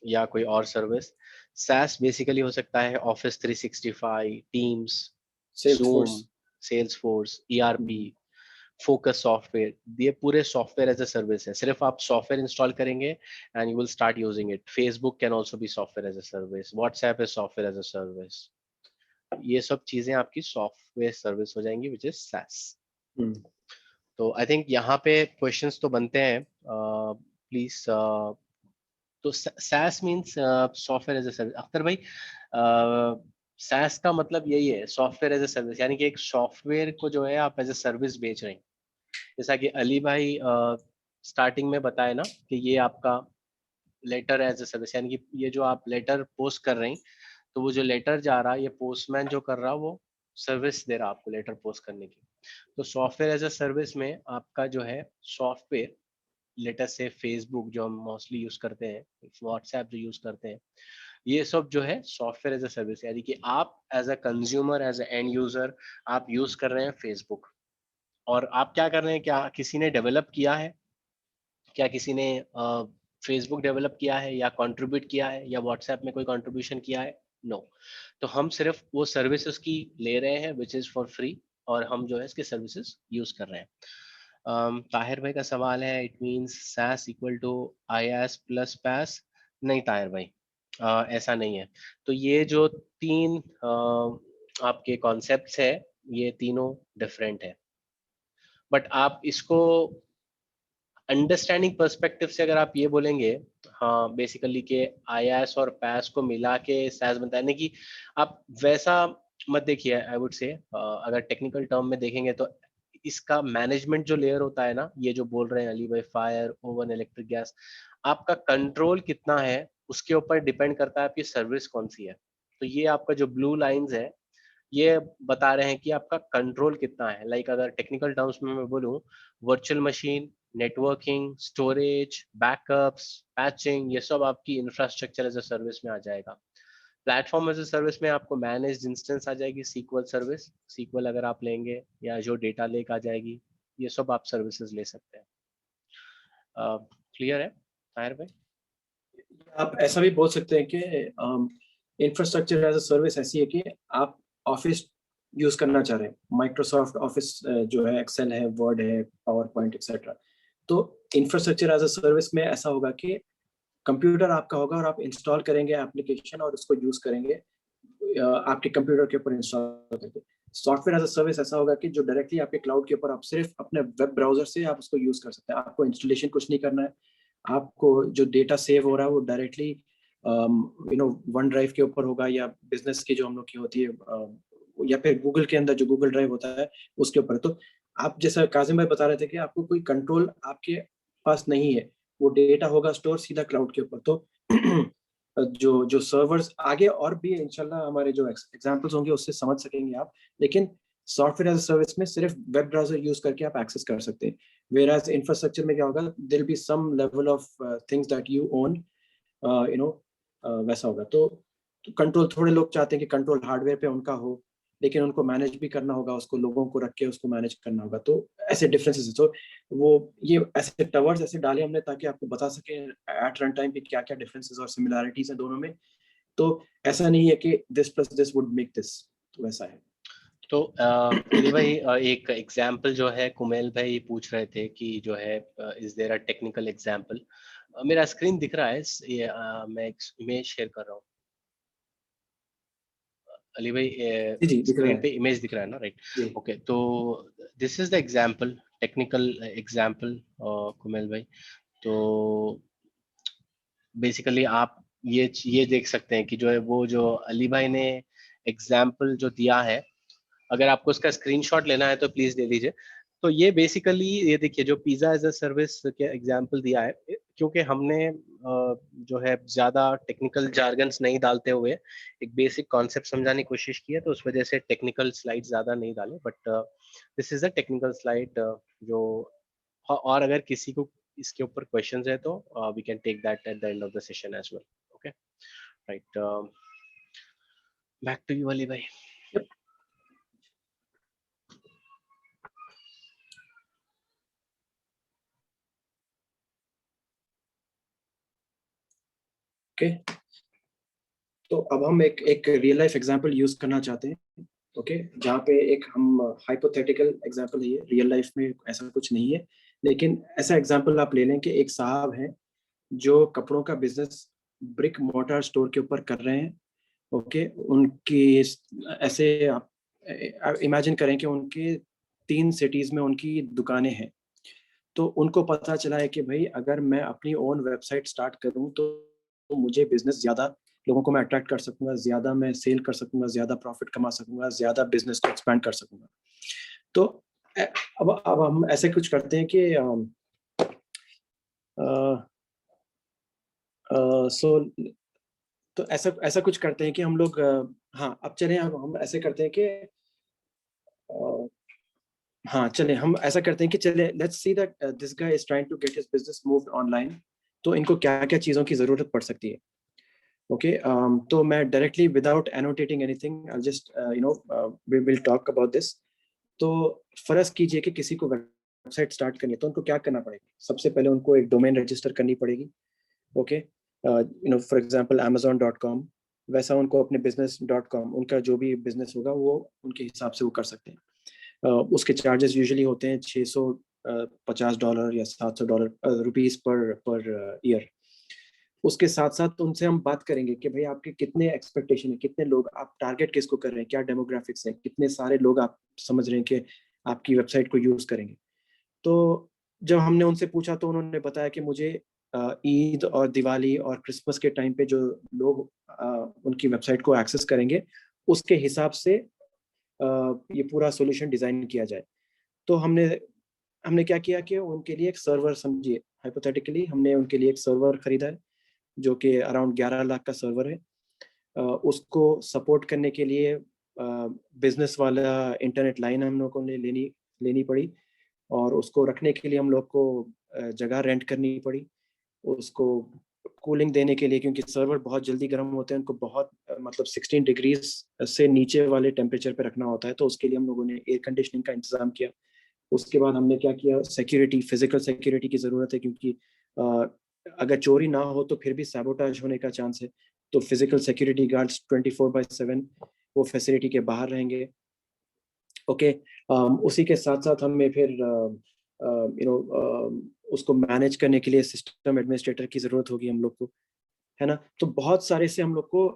या कोई और service. SaaS basically हो सकता है Office 365, Teams, Zoom, Salesforce, ERP. Focus software, ये पूरे सॉफ्टवेयर एज अ सर्विस है। सिर्फ आप सॉफ्टवेयर इंस्टॉल करेंगे and you will start using it. Facebook can also be software as a service, WhatsApp is software as a service. ये सब चीजें आपकी सॉफ्टवेयर सर्विस हो जाएंगी, विच इज SaaS। तो आई थिंक यहाँ पे क्वेश्चंस तो बनते हैं, प्लीज। तो SaaS means software as a service. Akhtar भाई, SaaS का मतलब यही है, सॉफ्टवेयर एज अ सर्विस, यानी कि एक सॉफ्टवेयर को जो है आप एज अ सर्विस बेच रहे हैं। जैसा कि अली भाई स्टार्टिंग में बताया ना कि ये आपका लेटर एज अ सर्विस, यानी कि ये जो आप लेटर पोस्ट कर रहे हैं, तो वो जो लेटर जा रहा है, ये पोस्टमैन जो कर रहा है, वो सर्विस दे रहा है आपको लेटर पोस्ट करने की। तो सॉफ्टवेयर एज अ सर्विस में आपका जो है सॉफ्टवेयर, लेटर से फेसबुक जो हम मोस्टली यूज करते हैं, व्हाट्सएप जो यूज करते हैं, ये सब जो है सॉफ्टवेयर एज अ सर्विस, यानी कि आप as a consumer, as a end user, आप यूज कर रहे हैं फेसबुक, और आप क्या कर रहे हैं, क्या किसी ने डेवलप किया है, क्या किसी ने फेसबुक डेवलप किया है या कंट्रीब्यूट किया है या व्हाट्सएप में कोई कंट्रीब्यूशन किया है? नो। तो हम सिर्फ वो सर्विसेज की ले रहे हैं विच इज फॉर फ्री, और हम जो है इसके सर्विसेज यूज कर रहे हैं। ताहिर भाई का सवाल है, it means SaaS equal to IaaS plus PaaS। नहीं ताहिर भाई, ऐसा नहीं है। तो ये जो तीन आपके कॉन्सेप्ट्स है, ये तीनों डिफरेंट है। बट आप इसको अंडरस्टैंडिंग पर्सपेक्टिव से अगर आप ये बोलेंगे, हाँ बेसिकली के IaaS और PaaS को मिला के SaaS बनता है, यानी कि आप वैसा मत देखिए। आई वुड से अगर टेक्निकल टर्म में देखेंगे तो इसका मैनेजमेंट जो लेयर होता है ना, ये जो बोल रहे हैं अली भाई, फायर, ओवन, इलेक्ट्रिक, गैस, आपका कंट्रोल कितना है उसके ऊपर डिपेंड करता है आपकी सर्विस कौन सी है। तो ये आपका जो ब्लू लाइंस है, ये बता रहे हैं कि आपका कंट्रोल कितना है। लाइक अगर टेक्निकल टर्म्स में मैं बोलूं, virtual machine, networking, storage, backups, patching, ये सब आपकी इंफ्रास्ट्रक्चर एज अ सर्विस में आ जाएगा। प्लेटफॉर्म एज अ सर्विस में आपको मैनेज्ड इंस्टेंस आ जाएगी, सीक्वल सर्विस, सीक्वल अगर आप लेंगे, या जो डेटा लेक आ जाएगी, ये सब आप सर्विसेज ले सकते हैं। क्लियर है ताहिर भाई? आप ऐसा भी बोल सकते हैं कि इंफ्रास्ट्रक्चर एज अ सर्विस ऐसी है कि आप ऑफिस यूज करना चाह रहे हैं, माइक्रोसॉफ्ट ऑफिस जो है, एक्सेल है, वर्ड है, पावर पॉइंट एक्सेट्रा। तो इंफ्रास्ट्रक्चर एज अ सर्विस में ऐसा होगा कि कंप्यूटर आपका होगा और आप इंस्टॉल करेंगे एप्लीकेशन और उसको यूज करेंगे आपके कंप्यूटर के ऊपर इंस्टॉल करके। सॉफ्टवेयर एज अ सर्विस ऐसा होगा कि जो डायरेक्टली आपके क्लाउड के ऊपर आप सिर्फ अपने वेब ब्राउजर से आप उसको यूज कर सकते हैं। आपको इंस्टॉलेशन कुछ नहीं करना है। आपको जो डेटा सेव हो रहा है वो डायरेक्टली वन ड्राइव के ऊपर होगा, या बिजनेस की जो हम लोग की होती है, या फिर गूगल के अंदर जो गूगल ड्राइव होता है उसके ऊपर। तो आप जैसा काजिम भाई बता रहे थे कि आपको कोई कंट्रोल आपके पास नहीं है, वो डेटा होगा स्टोर सीधा क्लाउड के ऊपर। तो जो जो सर्वर्स आगे और भी इंशाल्लाह हमारे जो एग्जांपल्स होंगे उससे समझ सकेंगे आप, लेकिन सॉफ्टवेयर एज अ सर्विस में सिर्फ वेब ब्राउजर यूज करके आप एक्सेस कर सकते हैं। whereas इंफ्रास्ट्रक्चर में क्या होगा, there will be some level of things that you own, you know, वैसा होगा। तो कंट्रोल, थोड़े लोग चाहते हैं कि कंट्रोल हार्डवेयर पे उनका हो, लेकिन उनको मैनेज भी करना होगा, उसको लोगों को रख के उसको मैनेज करना होगा। तो ऐसे डिफरेंसेस है। तो वो ये ऐसे टवर्स ऐसे डाले हमने ताकि आपको बता सके एट रन टाइम पे क्या क्या डिफरेंसेस और सिमिलैरिटीज हैं दोनों में। तो ऐसा नहीं है कि this plus this would make this, तो वैसा है। तो अली भाई, एक एग्जाम्पल जो है कुमेल भाई पूछ रहे थे कि जो है, is there a technical example? मेरा स्क्रीन दिख रहा है, ये मैं एक इमेज शेयर कर रहा हूँ। अली भाई, जी जी दिख रहा स्क्रीन है। पे इमेज दिख रहा है ना, राइट? जी ओके, तो this is the example, technical example, Kumail भाई। तो बेसिकली आप ये देख सकते हैं कि जो है वो जो अली भाई ने एग्जाम्पल जो दिया है, अगर आपको उसका स्क्रीनशॉट लेना है तो प्लीज ले लीजिए। तो ये बेसिकली, ये देखिए जो पिज्जा एज अ सर्विस के एग्जांपल दिया है, क्योंकि हमने जो है ज्यादा टेक्निकल जार्गन्स नहीं डालते हुए एक बेसिक कॉन्सेप्ट समझाने की कोशिश की है, तो उस वजह से टेक्निकल स्लाइड ज्यादा नहीं डाले। But this is a technical slide जो, और अगर किसी को इसके ऊपर क्वेश्चंस है तो we can take that at the end of the session as well. Okay, right, back to you Ali भाई। ओके। तो अब हम एक एक रियल लाइफ एग्जांपल यूज करना चाहते हैं। ओके, जहाँ पे एक हम हाइपोथेटिकल एग्जांपल है, ये रियल लाइफ में ऐसा कुछ नहीं है, लेकिन ऐसा एग्जांपल आप ले लें कि एक साहब हैं जो कपड़ों का बिजनेस ब्रिक मोर्टार स्टोर के ऊपर कर रहे हैं। ओके, उनकी ऐसे आप इमेजिन करें कि उनके 3 सिटीज में उनकी दुकानें हैं। तो उनको पता चला है कि भाई अगर मैं अपनी ओन वेबसाइट स्टार्ट करूं तो मुझे बिजनेस ज्यादा लोगों को मैं अट्रैक्ट कर सकूंगा, ज्यादा मैं सेल कर सकूंगा, ज्यादा प्रॉफिट कमा सकूंगा, ज्यादा बिजनेस को एक्सपैंड कर सकूंगा। तो अब हम ऐसे कुछ करते हैं कि सो तो ऐसा ऐसा कुछ करते हैं कि हम लोग हाँ, अब चलें, अब हम ऐसे करते हैं कि हाँ चले, हम ऐसा करते हैं कि चले, let's see that this guy is trying to get his business moved online. तो इनको क्या क्या चीज़ों की ज़रूरत पड़ सकती है। ओके, तो मैं directly without annotating anything I just we will talk about this. तो फर्ज कीजिए कि किसी को वेबसाइट स्टार्ट करनी है, तो उनको क्या करना पड़ेगा। सबसे पहले उनको एक डोमेन रजिस्टर करनी पड़ेगी। ओके, फॉर एग्जांपल amazon.com, वैसा उनको अपने business.com, उनका जो भी बिजनेस होगा वो उनके हिसाब से वो कर सकते हैं। उसके चार्जेस यूजुअली होते हैं $650 या $700 रुपीस पर ईयर। उसके साथ साथ उनसे हम बात करेंगे कि भाई आपके कितने एक्सपेक्टेशन है, कितने लोग आप टारगेट किसको कर रहे हैं, क्या डेमोग्राफिक्स है, कितने सारे लोग आप समझ रहे हैं कि आपकी वेबसाइट को यूज करेंगे। तो जब हमने उनसे पूछा तो उन्होंने बताया कि मुझे ईद और दिवाली और क्रिसमस के टाइम पे जो लोग उनकी वेबसाइट को एक्सेस करेंगे उसके हिसाब से ये पूरा सॉल्यूशन डिजाइन किया जाए। तो हमने हमने क्या किया कि उनके लिए एक सर्वर, समझिए हाइपोथेटिकली हमने उनके लिए एक सर्वर खरीदा है जो कि अराउंड 11 लाख का सर्वर है। उसको सपोर्ट करने के लिए बिजनेस वाला इंटरनेट लाइन हम लोगों ने लेनी लेनी पड़ी, और उसको रखने के लिए हम लोग को जगह रेंट करनी पड़ी। उसको कूलिंग देने के लिए, क्योंकि सर्वर बहुत जल्दी गर्म होते हैं, उनको बहुत मतलब 16 डिग्रीज से नीचे वाले टेम्परेचर पे रखना होता है, तो उसके लिए हम लोगों ने एयर कंडीशनिंग का इंतजाम किया। उसके बाद हमने क्या किया, सिक्योरिटी, फिजिकल सिक्योरिटी की ज़रूरत है, क्योंकि अगर चोरी ना हो तो फिर भी सैबोटाज होने का चांस है। तो फिजिकल सिक्योरिटी गार्ड्स 24/7 वो फैसिलिटी के बाहर रहेंगे। ओके, उसी के साथ साथ हमें फिर उसको मैनेज करने के लिए सिस्टम एडमिनिस्ट्रेटर की ज़रूरत होगी हम लोग को, है ना। तो बहुत सारे से हम लोग को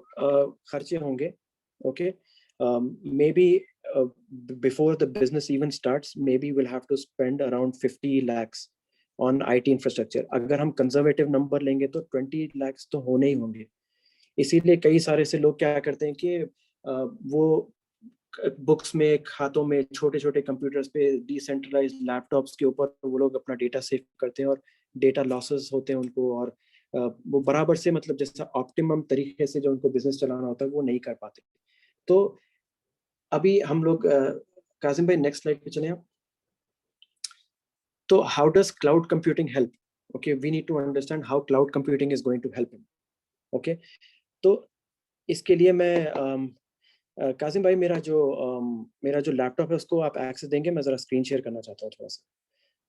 खर्चे होंगे। Okay, may be before the business even starts, maybe we'll have to spend around 50 lakhs on IT infrastructure। अगर हम कंजर्वेटिव नंबर लेंगे तो 20 lakhs तो होने ही होंगे। इसीलिए कई सारे से लोग क्या करते हैं कि वो बुक्स में, खातों में, छोटे छोटे कंप्यूटर्स पे, डिसेंट्रलाइज्ड लैपटॉप्स के ऊपर वो लोग अपना डेटा सेव करते हैं, और डेटा लॉसेस होते हैं उनको, और वो बराबर से, मतलब जैसा ऑप्टिमम तरीके से जो उनको बिजनेस चलाना होता है वो नहीं कर पाते। तो अभी हम लोग काजिम भाई नेक्स्ट स्लाइड पे चले आप। तो how does cloud computing help? Okay, we need to understand how cloud computing is going to help him. Okay, तो इसके लिए मैं काजिम भाई, मेरा जो लैपटॉप है उसको आप एक्सेस देंगे? मैं जरा स्क्रीन शेयर करना चाहता हूँ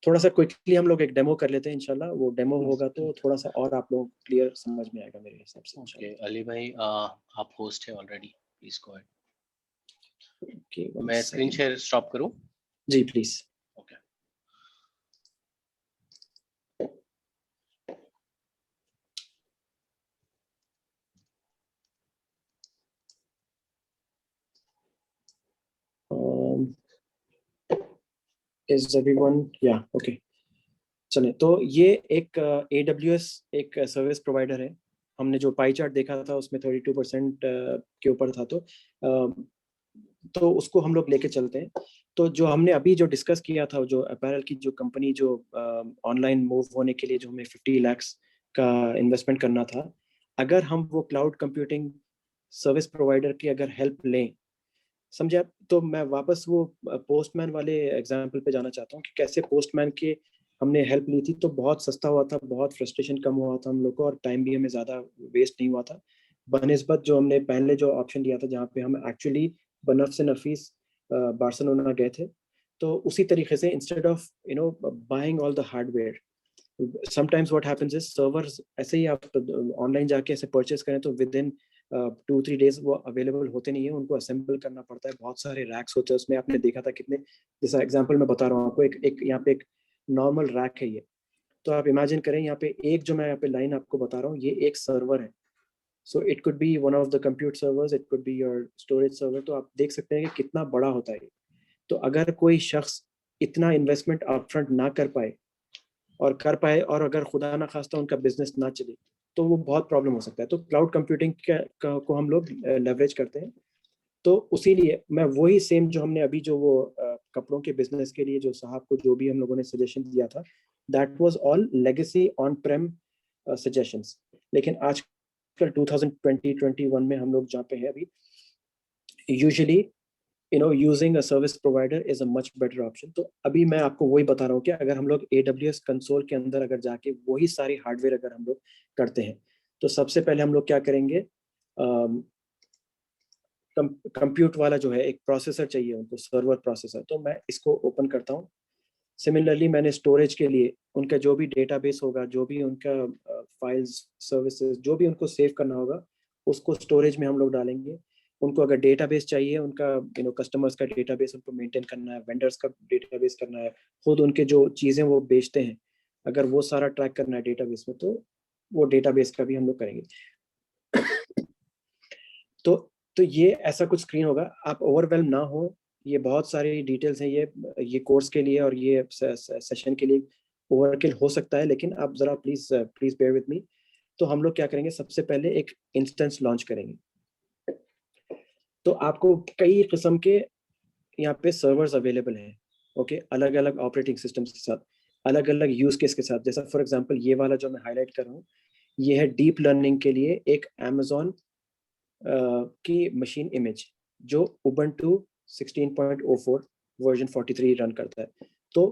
थोड़ा सा क्विकली हम लोग एक डेमो कर लेते हैं। इंशाल्लाह वो डेमो होगा तो थोड़ा सा और आप लोग क्लियर समझ में आएगा मेरे हिसाब से। ओके अली भाई, आप होस्ट है ऑलरेडी, प्लीज गो ओके, मैं स्क्रीन शेयर स्टॉप करूं? जी प्लीज। ओके इज एवरीवन या ओके? चले, तो ये एक AWS एक सर्विस प्रोवाइडर है। हमने जो पाई चार्ट देखा था उसमें 32% के ऊपर था, तो उसको हम लोग लेके चलते हैं। तो जो हमने अभी जो डिस्कस किया था, जो अपैरल की जो कंपनी, जो ऑनलाइन मूव होने के लिए जो हमें 50 lakhs का इन्वेस्टमेंट करना था, अगर हम वो क्लाउड कंप्यूटिंग सर्विस प्रोवाइडर की अगर हेल्प लें, समझे आप, तो मैं वापस वो पोस्टमैन वाले एग्जाम्पल पे जाना चाहता हूँ कि कैसे पोस्टमैन के हमने हेल्प ली थी, तो बहुत सस्ता हुआ था, बहुत फ्रस्ट्रेशन कम हुआ था हम लोग को, और टाइम भी हमें ज़्यादा वेस्ट नहीं हुआ था बनिस्बत जो हमने पहले जो ऑप्शन लिया था, जहाँ पे हम एक्चुअली बनफ से नफीस बार्सिलोना गए थे। तो उसी तरीके से instead of buying all the hardware, sometimes what happens is servers, ऐसे ही आप ऑनलाइन जाके ऐसे परचेस करें तो विद इन 2-3 डेज वो अवेलेबल होते नहीं है, उनको असेंबल करना पड़ता है, बहुत सारे रैक्स होते हैं उसमें। आपने देखा था कितने, जैसा एग्जांपल मैं बता रहा हूँ आपको, एक एक यहाँ पे एक नॉर्मल रैक है ये, तो आप इमेजिन करें यहाँ पे एक जो मैं यहाँ पे लाइन आपको बता रहा हूँ, ये एक सर्वर है। So it could be one of the compute servers, it could be your storage server. तो आप देख सकते हैं कि कितना बड़ा होता है। तो अगर कोई शख्स इतना इन्वेस्टमेंट अपफ्रंट ना कर पाए, और अगर खुदा ना खास्ता उनका बिजनेस ना चले, तो वो बहुत प्रॉब्लम हो सकता है। तो क्लाउड कंप्यूटिंग को हम लोग लेवरेज करते हैं। तो उसी लिए मैं वही सेम जो हमने अभी जो वो कपड़ों के बिजनेस के लिए जो साहब को जो भी हम लोगों ने सजेशन दिया था, that was all legacy on Prem suggestions. लेकिन आजकल 2020-21 में हम लोग जहाँ पे हैं अभी, usually using a service provider is a much better option. तो अभी मैं आपको वही बता रहा हूँ कि अगर हम लोग AWS कंसोल के अंदर अगर जाके वही सारी हार्डवेयर अगर हम लोग करते हैं, तो सबसे पहले हम लोग क्या करेंगे, कंप्यूट वाला जो है एक प्रोसेसर चाहिए उनको, सर्वर प्रोसेसर। तो मैं इसको ओपन करता हूँ। सिमिलरली मैंने स्टोरेज के लिए उनका जो भी डेटाबेस होगा, जो भी उनका फाइल्स सर्विसेज जो भी उनको सेव करना होगा, उसको स्टोरेज में हम लोग डालेंगे। उनको अगर डेटाबेस चाहिए, उनका कस्टमर्स का डेटाबेस उनको मेंटेन करना है, वेंडर्स का डेटाबेस करना है, खुद उनके जो चीज़ें वो बेचते हैं, अगर वो सारा ट्रैक करना है डेटाबेस में, तो वो डेटाबेस का भी हम लोग करेंगे। तो तो ये ऐसा कुछ स्क्रीन होगा, आप ओवरवेल्म ना हो। ये बहुत सारी डिटेल्स हैं, ये कोर्स के लिए और ये सेशन के लिए ओवरकिल हो सकता है, लेकिन आप जरा please please bear with me. तो हम लोग क्या करेंगे, सबसे पहले एक इंस्टेंस लॉन्च करेंगे। तो आपको कई किस्म के यहाँ पे सर्वर्स अवेलेबल हैं, ओके, अलग अलग ऑपरेटिंग सिस्टम्स के साथ, अलग अलग यूज केस के साथ। जैसा फॉर एग्जांपल ये वाला जो मैं हाईलाइट कर रहा हूँ, ये है डीप लर्निंग के लिए एक अमेजोन की मशीन इमेज, जो उबंटू 16.04 वर्जन 43 रन करता है। तो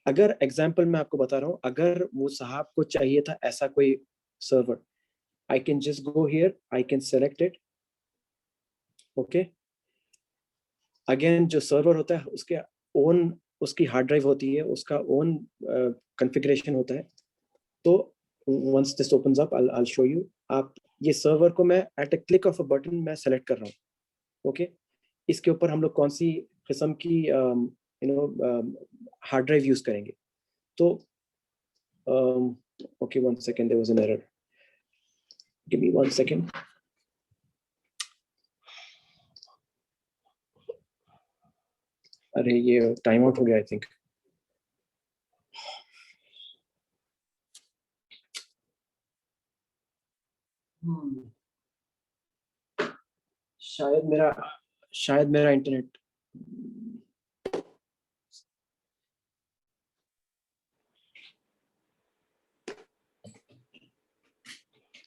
अगर एग्जांपल मैं आपको बता रहा हूँ, अगर वो साहब को चाहिए था ऐसा कोई server, I can just go here, I can select it, okay. Again जो सर्वर होता है उसके ओन, उसकी हार्ड ड्राइव होती है, उसका ओन कॉन्फ़िगरेशन होता है। तो once this opens up, I'll show you। आप ये सर्वर को मैं at a click of a button मैं सेलेक्ट कर रहा हूँ, ओके। इसके ऊपर हम लोग कौन सी किस्म की हार्ड ड्राइव यूज करेंगे। तो okay, 1 second, there was an error, give me 1 second. अरे ये टाइम आउट हो गया आई थिंक। शायद मेरा इंटरनेट,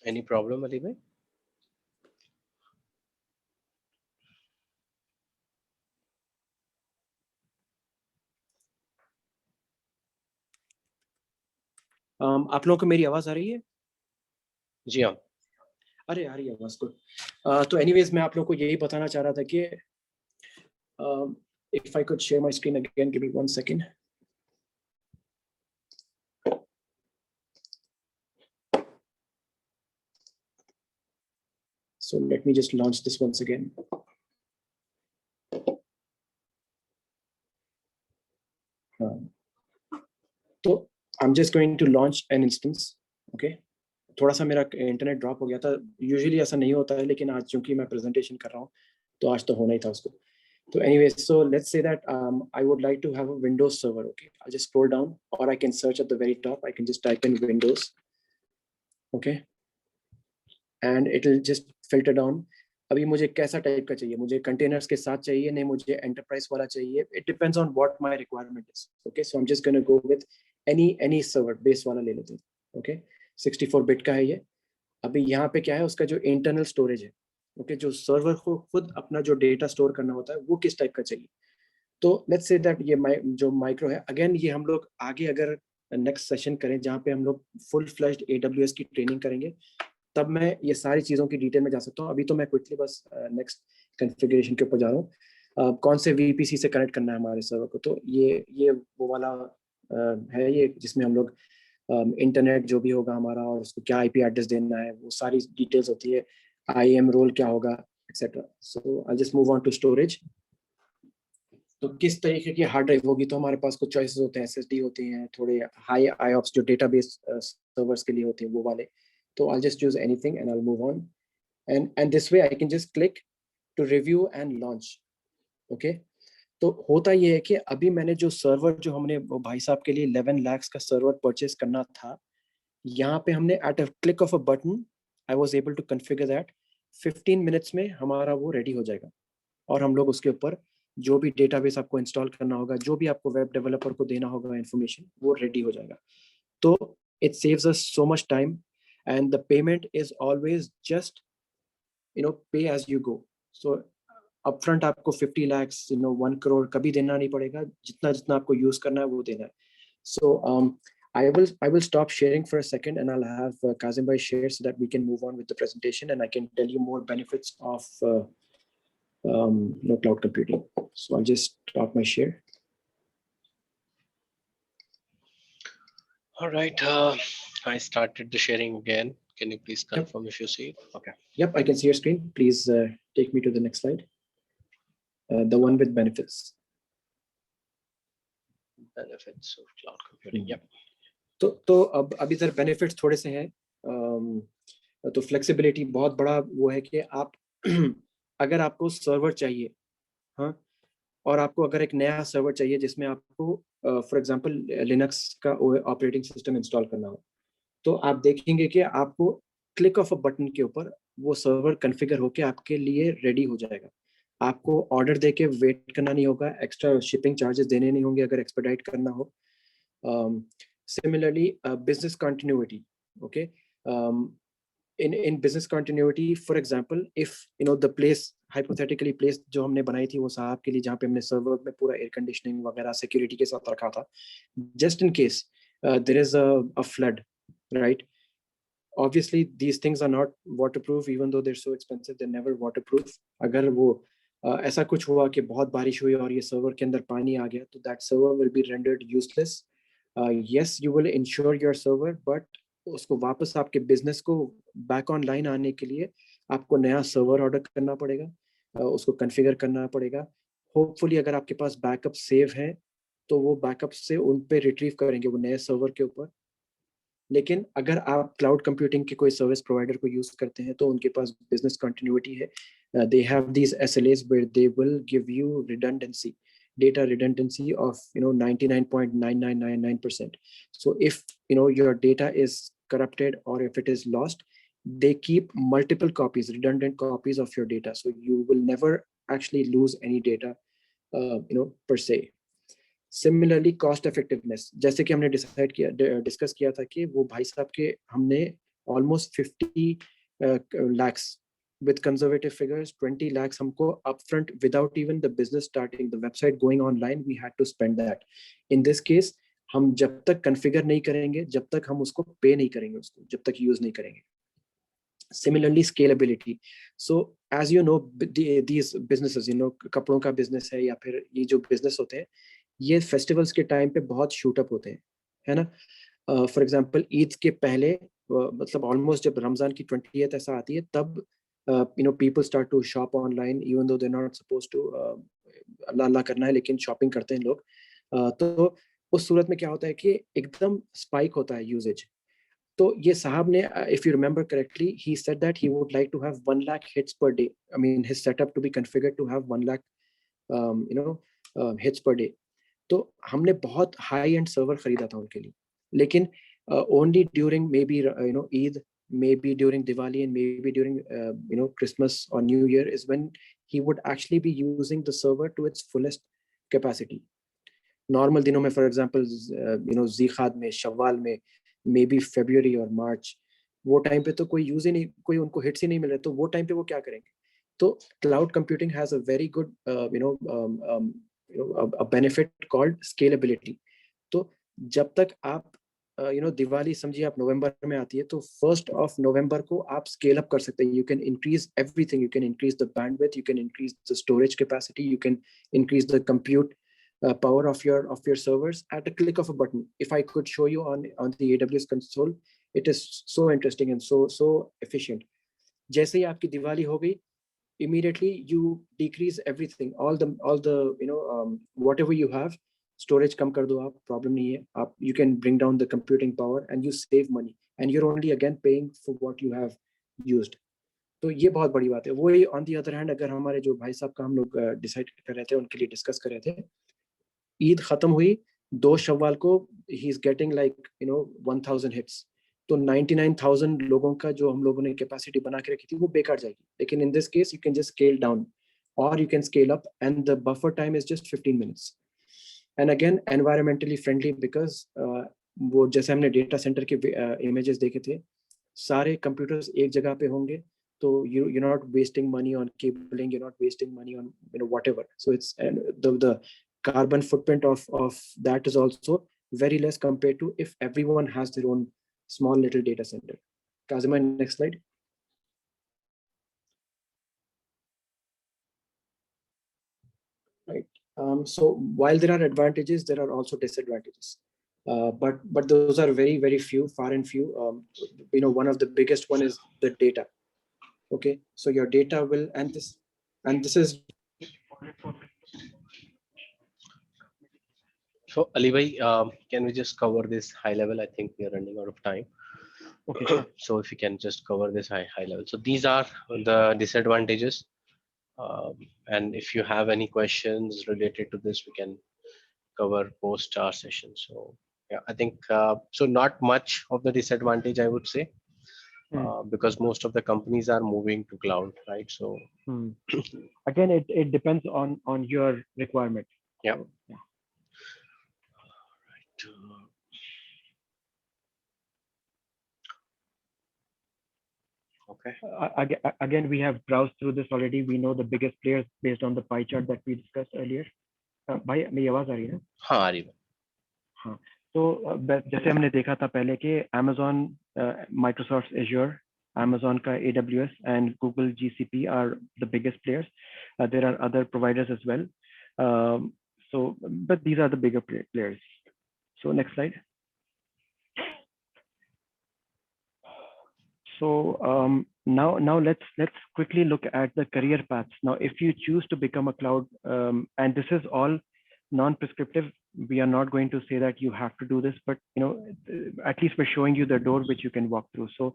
एनी प्रॉब्लम अली भाई? आप लोगों को मेरी आवाज आ रही है? जी हाँ। अरे आ रही है आवाज को। तो एनीवेज मैं आप लोगों को यही बताना चाह रहा था कि if I could share my screen again, give me 1 second. So let me just launch this once again. तो I'm just going to launch an instance, okay? थोड़ा सा मेरा इंटरनेट ड्रॉप हो गया था, यूजुअली ऐसा नहीं होता है, लेकिन आज चूंकि मैं प्रेजेंटेशन कर रहा हूँ, तो आज तो होना ही था उसको। तो anyway, so let's say that I would like to have a Windows server, okay? I'll just scroll down, or I can search at the very top. I can just type in Windows, okay? And it'll just filter down. अभी मुझे कैसा type का चाहिए, मुझे containers के साथ चाहिए, नहीं मुझे एंटरप्राइज वाला चाहिए, it depends on what my requirement is, okay. So I am just gonna go with any server base वाला ले लेते हैं, ओके। 64 बिट का है ये। अभी यहाँ पे क्या है, उसका जो इंटरनल स्टोरेज है, ओके, जो सर्वर को खुद अपना जो डेटा स्टोर करना होता है, वो किस टाइप का चाहिए। तो लेट्स से दैट ये जो माइक्रो है, अगेन ये हम लोग आगे अगर नेक्स्ट सेशन करें जहाँ पे हम लोग फुल फ्लैश्ड AWS की ट्रेनिंग करेंगे, तब मैं ये सारी चीज़ों की डिटेल में जा सकता हूँ। अभी तो मैं क्विकली बस नेक्स्ट कॉन्फ़िगरेशन के ऊपर जा रहा हूँ। कौन से VPC से कनेक्ट करना है हमारे सर्वर को। तो ये वो वाला है ये, जिसमें हम लोग इंटरनेट जो भी होगा हमारा, और उसको क्या IP एड्रेस देना है, वो सारी डिटेल्स होती है। IAM रोल क्या होगा, etcetera. So I just move on to storage. तो किस तरीके की हार्ड ड्राइव होगी, तो हमारे पास कुछ चॉइसेस होते हैं. SSD होते हैं, थोड़े हाई IOPS जो डेटाबेस सर्वर्स के लिए होते हैं वो वाले. तो I just choose anything and I move on, and this way I can just click to review and launch. Okay. तो होता ये है कि अभी मैंने जो सर्वर जो हमने वो भाई साहब के लिए 11 lakhs का सर्वर परचेज करना था, यहाँ पे हमने at a click of a button I was able to configure that 15 minutes में हमारा वो रेडी हो जाएगा. और हम लोग उसके ऊपर जो भी डेटाबेस आपको इंस्टॉल करना होगा, जो भी आपको वेब डेवलपर को देना होगा इन्फॉर्मेशन, वो रेडी हो जाएगा. तो it saves us so much time, and the payment is always just pay as you go. So upfront आपको 50 lakhs 1 crore कभी देना नहीं पड़ेगा. जितना जितना आपको यूज करना है वो देना है. So I will stop sharing for a second, and I'll have Kazim bhai share so that we can move on with the presentation, and I can tell you more benefits of cloud computing. So I'll just stop my share. All right. I started the sharing again. Can you please confirm if you see it? Okay. Yep, I can see your screen. Please take me to the next slide. The one with benefits. Benefits of cloud computing. Yep. तो अब इधर benefits थोड़े से हैं. तो flexibility बहुत बड़ा वो है कि आप अगर आपको सर्वर चाहिए, हाँ, और आपको अगर एक नया सर्वर चाहिए जिसमें आपको फॉर एग्जांपल लिनक्स का ऑपरेटिंग सिस्टम इंस्टॉल करना हो, तो आप देखेंगे कि आपको क्लिक ऑफ अ बटन के ऊपर वो सर्वर कॉन्फ़िगर होके आपके लिए रेडी हो जाएगा. आपको ऑर्डर देके वेट करना नहीं होगा, एक्स्ट्रा शिपिंग चार्जेस देने नहीं होंगे अगर एक्सपेडाइट करना हो. Similarly, business continuity. Okay. In business continuity, for example, if the place, hypothetically place जो हमने बनाई थी वो साहब के लिए, जहाँ पे हमने सर्वर में पूरा एयर कंडीशनिंग वगैरह सिक्योरिटी के साथ रखा था, just in case there is a flood, right? Obviously these things are not waterproof, even though they're so expensive, they're never waterproof. अगर वो ऐसा कुछ हुआ कि बहुत बारिश हुई और ये सर्वर के अंदर पानी आ गया, तो that server will be rendered useless. Yes, you will insure your server, but उसको वापस आपके बिजनेस को बैक ऑनलाइन आने के लिए आपको नया सर्वर ऑर्डर करना पड़ेगा, उसको कॉन्फ़िगर करना पड़ेगा. होपफुली अगर आपके पास बैकअप सेव है तो वो बैकअप से उन पे रिट्रीव करेंगे वो नए सर्वर के ऊपर. लेकिन अगर आप क्लाउड कंप्यूटिंग के कोई सर्विस प्रोवाइडर को यूज करते हैं तो उनके पास बिजनेस कंटिन्यूटी है. They have these SLAs where they will give you redundancy, data redundancy of 99.9999%. So if your data is corrupted or if it is lost, they keep multiple copies, redundant copies of your data, so you will never actually lose any data per se. Similarly cost effectiveness, जैसे कि हमने discuss किया था कि वो भाई साहब के हमने almost 50 lakhs with conservative figures, 20 lakhs हमको upfront without even the business starting, the website going online, we had to spend that. In this case हम जब तक कॉन्फ़िगर नहीं करेंगे, जब तक हम उसको पे नहीं करेंगे, उसको जब तक यूज नहीं करेंगे. Similarly, scalability. So as you know, these businesses, कपड़ों का बिजनेस है या फिर ये जो बिजनेस होते हैं, ये फेस्टिवल्स के टाइम पे बहुत शूट अप होते हैं, है ना. फॉर एग्जांपल ईद के पहले, मतलब ऑलमोस्ट जब रमजान की 20th ऐसा आती है, तब people start to shop online even though they not suppose to Allah Allah करना है, लेकिन शॉपिंग करते हैं लोग. तो उस सूरत में क्या होता है कि एकदम स्पाइक होता है यूजेज. तो ये साहब ने, if you remember correctly, he said that he would like to have 1 lakh hits per day. I mean, his setup to be configured to have 1 lakh hits per day. तो हमने बहुत high and server खरीदा था उनके लिए, लेकिन only during may be Eid, maybe during Diwali, and maybe during Christmas or New Year is when he would actually be using the server to its fullest capacity. Normal दिनों में, for example ज़ीखाद में, शव्वाल में, may be फरवरी और मार्च, वो time पे तो कोई use ही नहीं, कोई उनको हिट्स ही नहीं मिल रहे, तो वो टाइम पे वो क्या करेंगे. तो cloud computing has a very good a benefit called scalability. तो जब तक आप दिवाली समझिए आप नवंबर में आती है, तो 1st of November को आप स्केल अप कर सकते हैं. You can increase everything, you can increase the bandwidth, you can increase the storage capacity, you can increase the compute power of your servers at a click of a button. If I could show you on the AWS console, it is so interesting and so efficient. जैसे ही आपकी दिवाली हो गई, immediately you decrease everything, all the whatever you have, storage कम कर दो आप, problem नहीं है आप, you can bring down the computing power and you save money and you're only again paying for what you have used. तो ये बहुत बड़ी बात है. वही ऑन दी अदर हैंड अगर हमारे जो भाई साहब का हम लोग डिसाइड कर रहे थे, उनके लिए डिस्कस कर रहे थे, ईद खत्म हुई 2 शव्वाल को, he is getting like 1000 hits, तो 99,000 लोगों का जो हम लोगों ने कैपेसिटी बना के रखी थी वो बेकार जाएगी. लेकिन in this case you can just scale down और you can scale up and the buffer time is just 15 minutes. And again environmentally friendly because वो जैसे हमने डेटा सेंटर के इमेजेस देखे थे, सारे कंप्यूटर्स एक जगह पे होंगे, so you're not wasting money on cabling, you're not wasting money on whatever. So it's, and the carbon footprint of that is also very less compared to if everyone has their own small little data center. Kazima, next slide. Right. So while there are advantages, there are also disadvantages. But those are very, very few, far and few. One of the biggest one is the data. Okay, so your data will, and this is. So Ali bhai, can we just cover this high level? I think we are running out of time. Okay, sure. So if you can just cover this high level. So these are the disadvantages, and if you have any questions related to this, we can cover post our session. So yeah, I think so not much of the disadvantage, I would say. Because most of the companies are moving to cloud, right? So again, it depends on your requirement. Yeah. Yeah. Right. Okay. Again, we have browsed through this already. We know the biggest players based on the pie chart that we discussed earlier. भाई मेरी आवाज आ रही है ना? हाँ आ रही है. हाँ, तो जैसे हमने देखा था पहले कि Amazon, Microsoft Azure, Amazon का AWS and Google GCP are the biggest players. There are other providers as well. But these are the bigger players. So next slide. So now let's quickly look at the career paths. Now, if you choose to become a cloud, and this is all non-prescriptive, we are not going to say that you have to do this, but at least we're showing you the door which you can walk through. So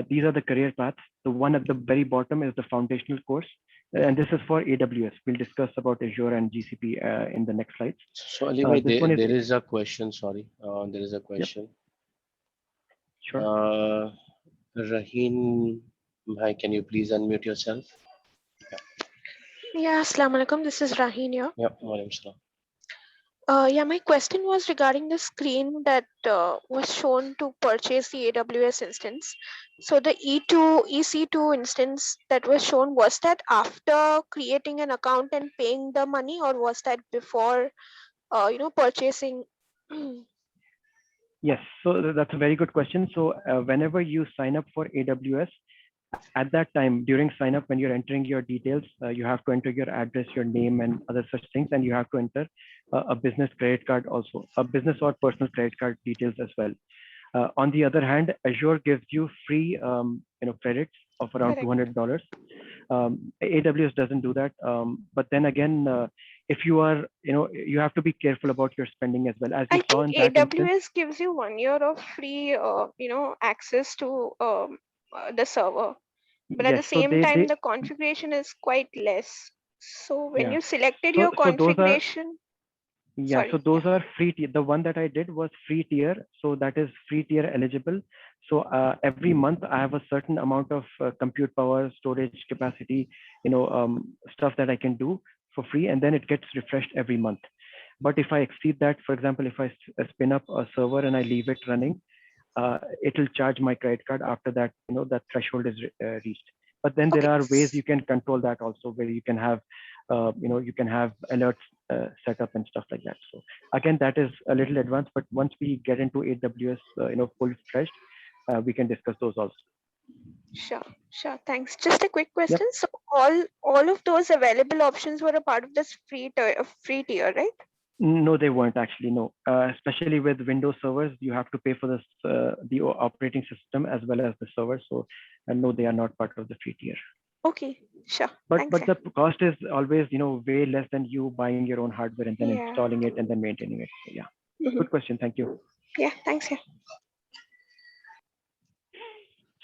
these are the career paths. The one at the very bottom is the foundational course, and this is for AWS. We'll discuss about Azure and GCP in the next slides. So Ali bhai, there is a question. Sorry, there is a question. Yep. Sure. Raheen bhai, can you please unmute yourself? Yeah, assalamu alaikum. This is Raheen here. Yeah, walaikum salam. Yeah, my question was regarding the screen that was shown to purchase the AWS instance. So the EC2 instance that was shown, was that after creating an account and paying the money, or was that before, purchasing? Yes, so that's a very good question. So whenever you sign up for AWS, at that time, during sign up, when you're entering your details, you have to enter your address, your name, and other such things, and you have to enter a business credit card also, a business or personal credit card details as well. On the other hand, Azure gives you free, credits of around $200. AWS doesn't do that, but then again, if you are, you have to be careful about your spending as well. As you saw in that AWS instance, gives you 1 year of free, access to the server, but at the same time, the configuration is quite less. So when you selected your configuration, so those are free tier. The one that I did was free tier, so that is free tier eligible. So every month I have a certain amount of compute power, storage capacity, stuff that I can do for free, and then it gets refreshed every month. But if I exceed that, for example, if I spin up a server and I leave it running, it will charge my credit card after that, that threshold is reached. But then there are ways you can control that also, where you can have, you can have alerts set up and stuff like that. So again, that is a little advanced, but once we get into AWS, full-fledged, we can discuss those also. Sure. Thanks. Just a quick question. Yep. So all of those available options were a part of this free tier, right? No, they weren't actually. No, especially with Windows servers, you have to pay for this, the operating system as well as the server. So, no, they are not part of the free tier. Okay, sure. But Thanks. the cost is always, you know, way less than you buying your own hardware and then Yeah. installing it and then maintaining it. So, yeah, Mhm. good question. Thank you. Yeah, thanks. Yeah.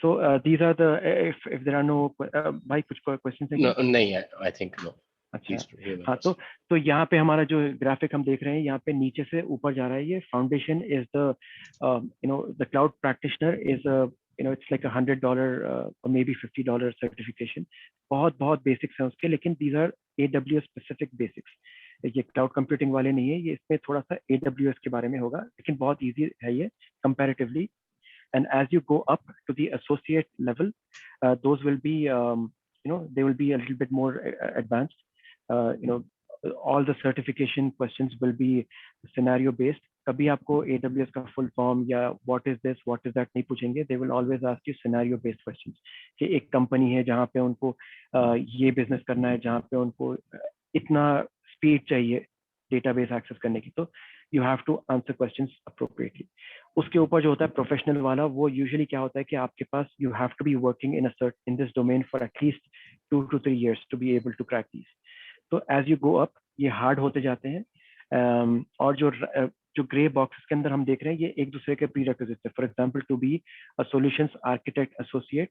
So these are the, if there are no, भाई कुछ questions है No, क्या? nahi hai, I think no. अच्छा, Please do. You may हाँ, ask. तो यहाँ पे हमारा जो ग्राफिक हम देख रहे हैं, यहाँ पे नीचे से ऊपर जा रहा है। ये foundation is the, you know, the cloud practitioner is, you know, it's like $100 or maybe $50 certification. बहुत बेसिक्स हैं उसके, लेकिन these are AWS specific basics. ये क्लाउड कंप्यूटिंग वाले नहीं है, ये इसमें थोड़ा सा AWS के बारे में होगा, लेकिन बहुत इजी है ये comparatively. And as you go up to the associate level, those will be, you know, they will be a little bit more advanced. You know, all the certification questions will be scenario based. कभी आपको AWS का full form या what is this, what is that नहीं पूछेंगे. They will always ask you scenario based questions. कि एक company है जहाँ पे उनको ये बिजनेस करना है, जहाँ पे उनको इतना स्पीड चाहिए डेटाबेस एक्सेस करने की, तो you have to answer questions appropriately. उसके ऊपर जो होता है प्रोफेशनल वाला, वो यूजुअली क्या होता है कि आपके पास you have to be working in this domain for at least 2 to 3 years to be able to crack these. तो एज यू गो अप ये हार्ड होते जाते हैं. और जो ग्रे बॉक्सेस के अंदर हम देख रहे हैं, ये एक दूसरे के प्री रिक्विजिट है. For example, to be a solutions architect associate,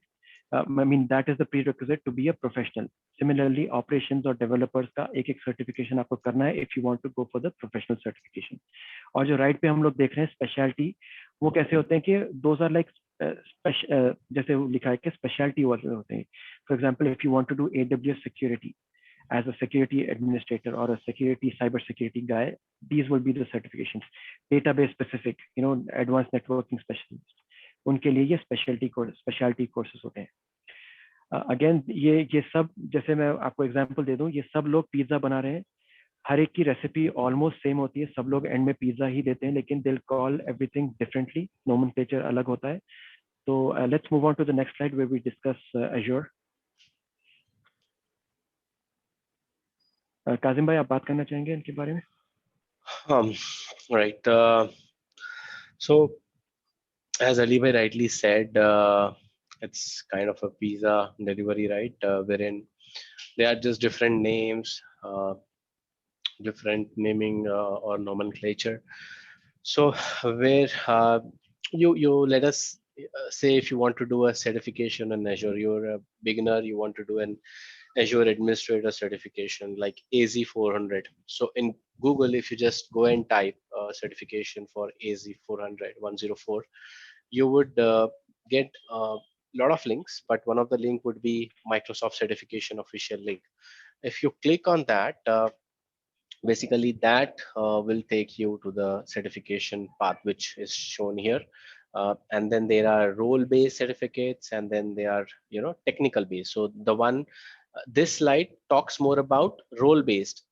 I mean that is the prerequisite to be a professional. Similarly, operations और developers का एक certification आपको करना है if you want to go for the professional certification. और जो right पे हम लोग देख रहे हैं specialty, वो कैसे होते हैं कि those are like जैसे लिखा है कि specialty वाले होते हैं. For example, if you want to do AWS security as a security administrator or a security cyber security guy, these will be the certifications. Database specific, you know, advanced networking specialist, उनके लिए ये speciality courses होते हैं. Again ये सब, जैसे मैं आपको एग्जांपल दे दूं, ये सब लोग पिज्जा बना रहे हैं, हर एक की रेसिपी ऑलमोस्ट सेम होती है, सब लोग एंड में पिज्जा ही देते हैं, लेकिन दिल कॉल एवरीथिंग डिफरेंटली, नोमेनक्लेचर अलग होता है. तो let's move on to the next slide where we discuss Azure. Kazim भाई, आप बात करना चाहेंगे इनके बारे में? Right. So as Ali bhai rightly said, it's kind of a pizza delivery, right? Wherein they are just different names, different naming or nomenclature. So where you let us say if you want to do a certification in Azure, you're a beginner, you want to do an Azure Administrator certification like AZ400. So in Google, if you just go and type certification for AZ400 104, you would get a lot of links, but one of the link would be Microsoft certification official link. If you click on that, basically that will take you to the certification path which is shown here. And then there are role-based certificates, and then they are, you know, technical based. So the one this slide talks more about role-based.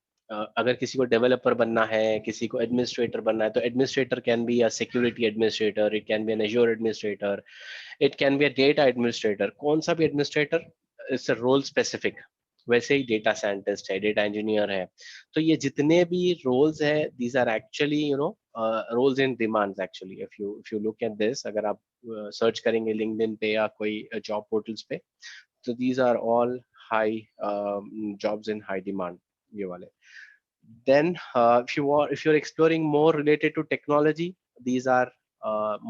अगर किसी को developer बनना है, किसी को administrator बनना है, तो administrator can be a security administrator, it can be an Azure administrator, it can be a data administrator. कौन सा भी administrator, it's a role specific. वैसे ही डेटा साइंटिस्ट है, डेटा इंजीनियर है. तो ये जितने भी रोल्स है, these are actually, you know, roles in demands actually. If you look at this, अगर आप सर्च करेंगे लिंक्डइन पे या कोई जॉब पोर्टल्स पे, तो these are all high jobs in high demand, ये वाले. Then if you're exploring more related to technology, these are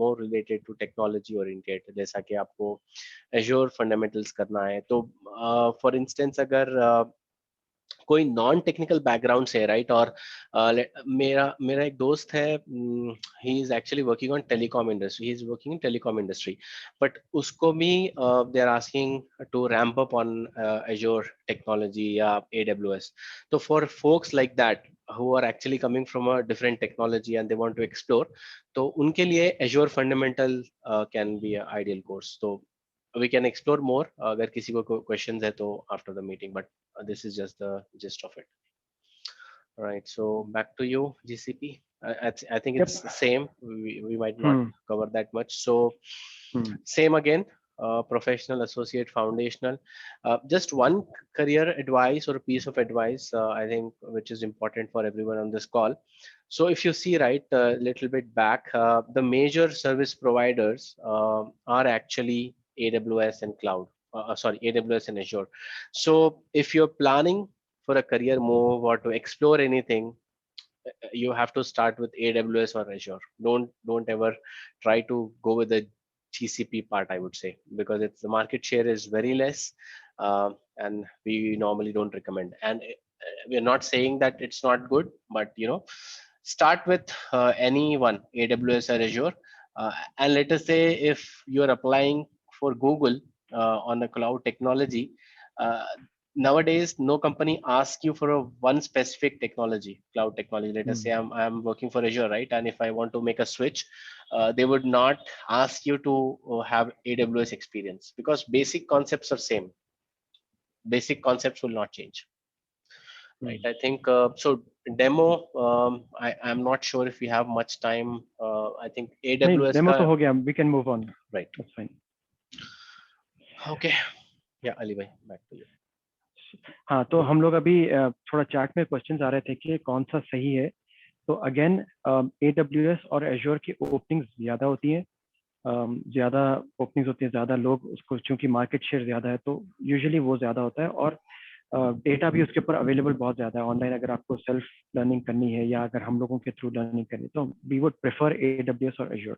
more related to technology oriented. जैसा कि आपको Azure fundamentals करना है, तो for instance अगर कोई नॉन टेक्निकल बैकग्राउंड से है, राइट, और मेरा एक दोस्त है, he is actually working on telecom industry, he is working in telecom industry, but उसको भी they are asking to ramp up on Azure technology या AWS. तो for folks like that who are actually coming from a different technology and they want to explore, तो उनके लिए Azure fundamental can be an ideal course. So we can explore more अगर किसी को questions है तो after the meeting, but this is just the gist of it. All right, so back to you, GCP. I think it's the same. We might not cover that much. So same again. professional, associate, foundational. Just one career advice or a piece of advice, I think, which is important for everyone on this call. So if you see right a little bit back, the major service providers are actually AWS and cloud. Sorry, AWS and Azure. So if you're planning for a career move or to explore anything, you have to start with AWS or Azure. Don't ever try to go with the GCP part, I would say, because it's the market share is very less, and we normally don't recommend. And we're not saying that it's not good, but start with any one, AWS or Azure. And let us say if you're applying for Google on a cloud technology, uh, nowadays no company asks you for a one specific technology, cloud technology. Let us say I'm working for Azure, right? And if I want to make a switch, they would not ask you to have AWS experience, because basic concepts are same. Basic concepts will not change, right? I think so. Demo, I'm not sure if we have much time. I think नहीं, AWS demo का, तो हो गया, we can move on. right? That's fine. Okay. Yeah, Ali bhai, back to you. हाँ, तो हम लोग अभी थोड़ा चैट में क्वेश्चंस आ रहे थे कि कौन सा सही है. तो अगेन AWS और Azure की ओपनिंग्स ज़्यादा होती हैं, ज़्यादा ओपनिंग्स होती हैं, ज़्यादा लोग उसको, चूंकि मार्केट शेयर ज़्यादा है तो यूजुअली वो ज़्यादा होता है, और डेटा भी उसके ऊपर अवेलेबल बहुत ज़्यादा है ऑनलाइन. अगर आपको सेल्फ लर्निंग करनी है या अगर हम लोगों के थ्रू लर्निंग करनी है तो वी वुड प्रेफर AWS और Azure.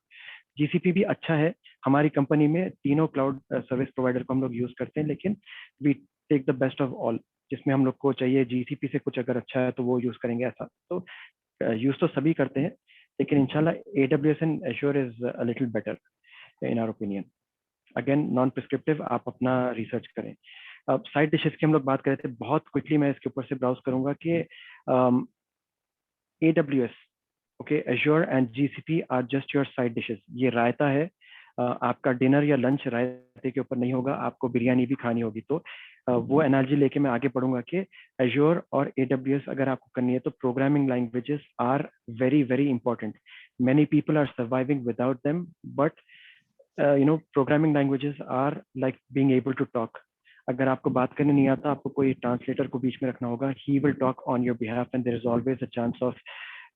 GCP भी अच्छा है. हमारी कंपनी में तीनों क्लाउड सर्विस प्रोवाइडर को हम लोग यूज़ करते हैं, लेकिन we take the best of all. जिसमें हम लोग को चाहिए GCP से कुछ अगर अच्छा है तो वो यूज़ करेंगे, ऐसा. तो यूज़ तो सभी करते हैं, लेकिन इंशाल्लाह AWS and Azure is a little better in our opinion. Again non prescriptive, आप अपना रिसर्च करें. अब साइड डिशेस की हम लोग बात कर रहे थे, बहुत क्विकली मैं इसके ऊपर से ब्राउज करूंगा कि AWS, okay, Azure and GCP are just your side dishes. ये रायता है, आपका डिनर या लंच रायते के ऊपर नहीं होगा, आपको बिरयानी भी खानी होगी. तो वो एनालॉजी लेके मैं आगे पढ़ूंगा कि Azure और AWS अगर आपको करनी है तो programming languages are very very important. Many people are surviving without them, but programming languages are like being able to talk. अगर आपको बात करने नहीं आता, आपको कोई ट्रांसलेटर को बीच में रखना होगा. He will talk on your behalf and there is always a chance of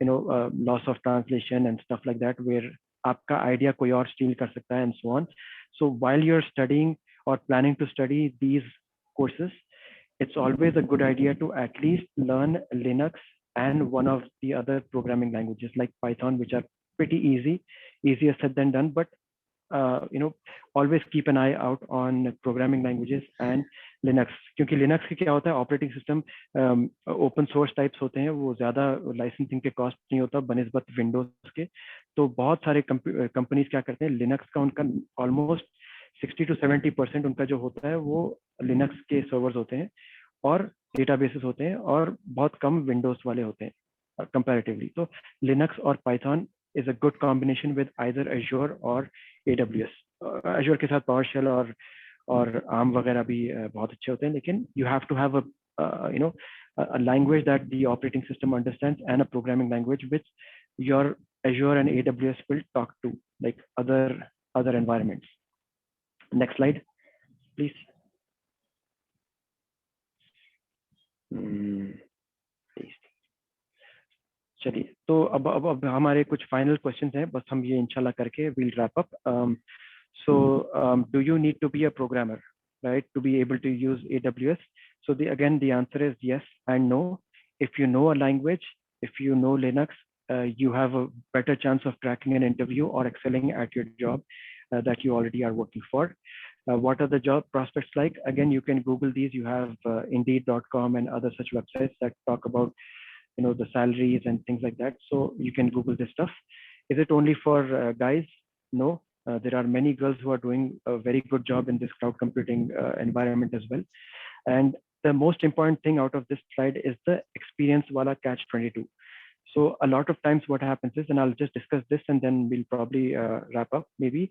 loss of translation and stuff like that, where आपका आइडिया कोई और स्टील कर सकता है, and so on. So while you are studying और planning to study these courses, it's always a good idea to at least learn Linux and one of the other programming languages like Python, which are pretty easier said than done, but always keep an eye out on programming languages and Linux. क्योंकि Linux के क्या होता है, operating system open source types होते हैं, वो ज़्यादा licensing के कॉस्ट नहीं होता बनिस्बत विंडोज के. तो बहुत सारे कंपनीज क्या करते हैं, लिनक्स का उनका ऑलमोस्ट 60 to 70% उनका जो होता है वो लिनक्स के सर्वर्स होते हैं और डेटाबेसेस होते हैं, और बहुत कम विंडोज वाले होते हैं कंपैरेटिवली. तो लिनक्स और Python is a good combination with either Azure और AWS. Azure के साथ PowerShell और ARM वगैरह भी बहुत अच्छे होते हैं, लेकिन you have to have a language that the operating system understands and a programming language which your Azure and AWS will talk to, like other environments. Next slide, please. चलिए, तो अब हमारे कुछ फाइनल क्वेश्चंस हैं, बस हम ये इंशाल्लाह करके we'll wrap up. So do you need to be a programmer, right, to be able to use AWS? So again the answer is yes and no. If you know a language, if you know Linux, you have a better chance of cracking an interview or excelling at your job that you already are working for. What are the job prospects like? Again, you can Google these. You have Indeed.com and other such websites that talk about the salaries and things like that. So you can Google this stuff. Is it only for guys? No. There are many girls who are doing a very good job in this cloud computing environment as well. And the most important thing out of this slide is the experience wala catch-22. So a lot of times what happens is, and I'll just discuss this and then we'll probably wrap up maybe.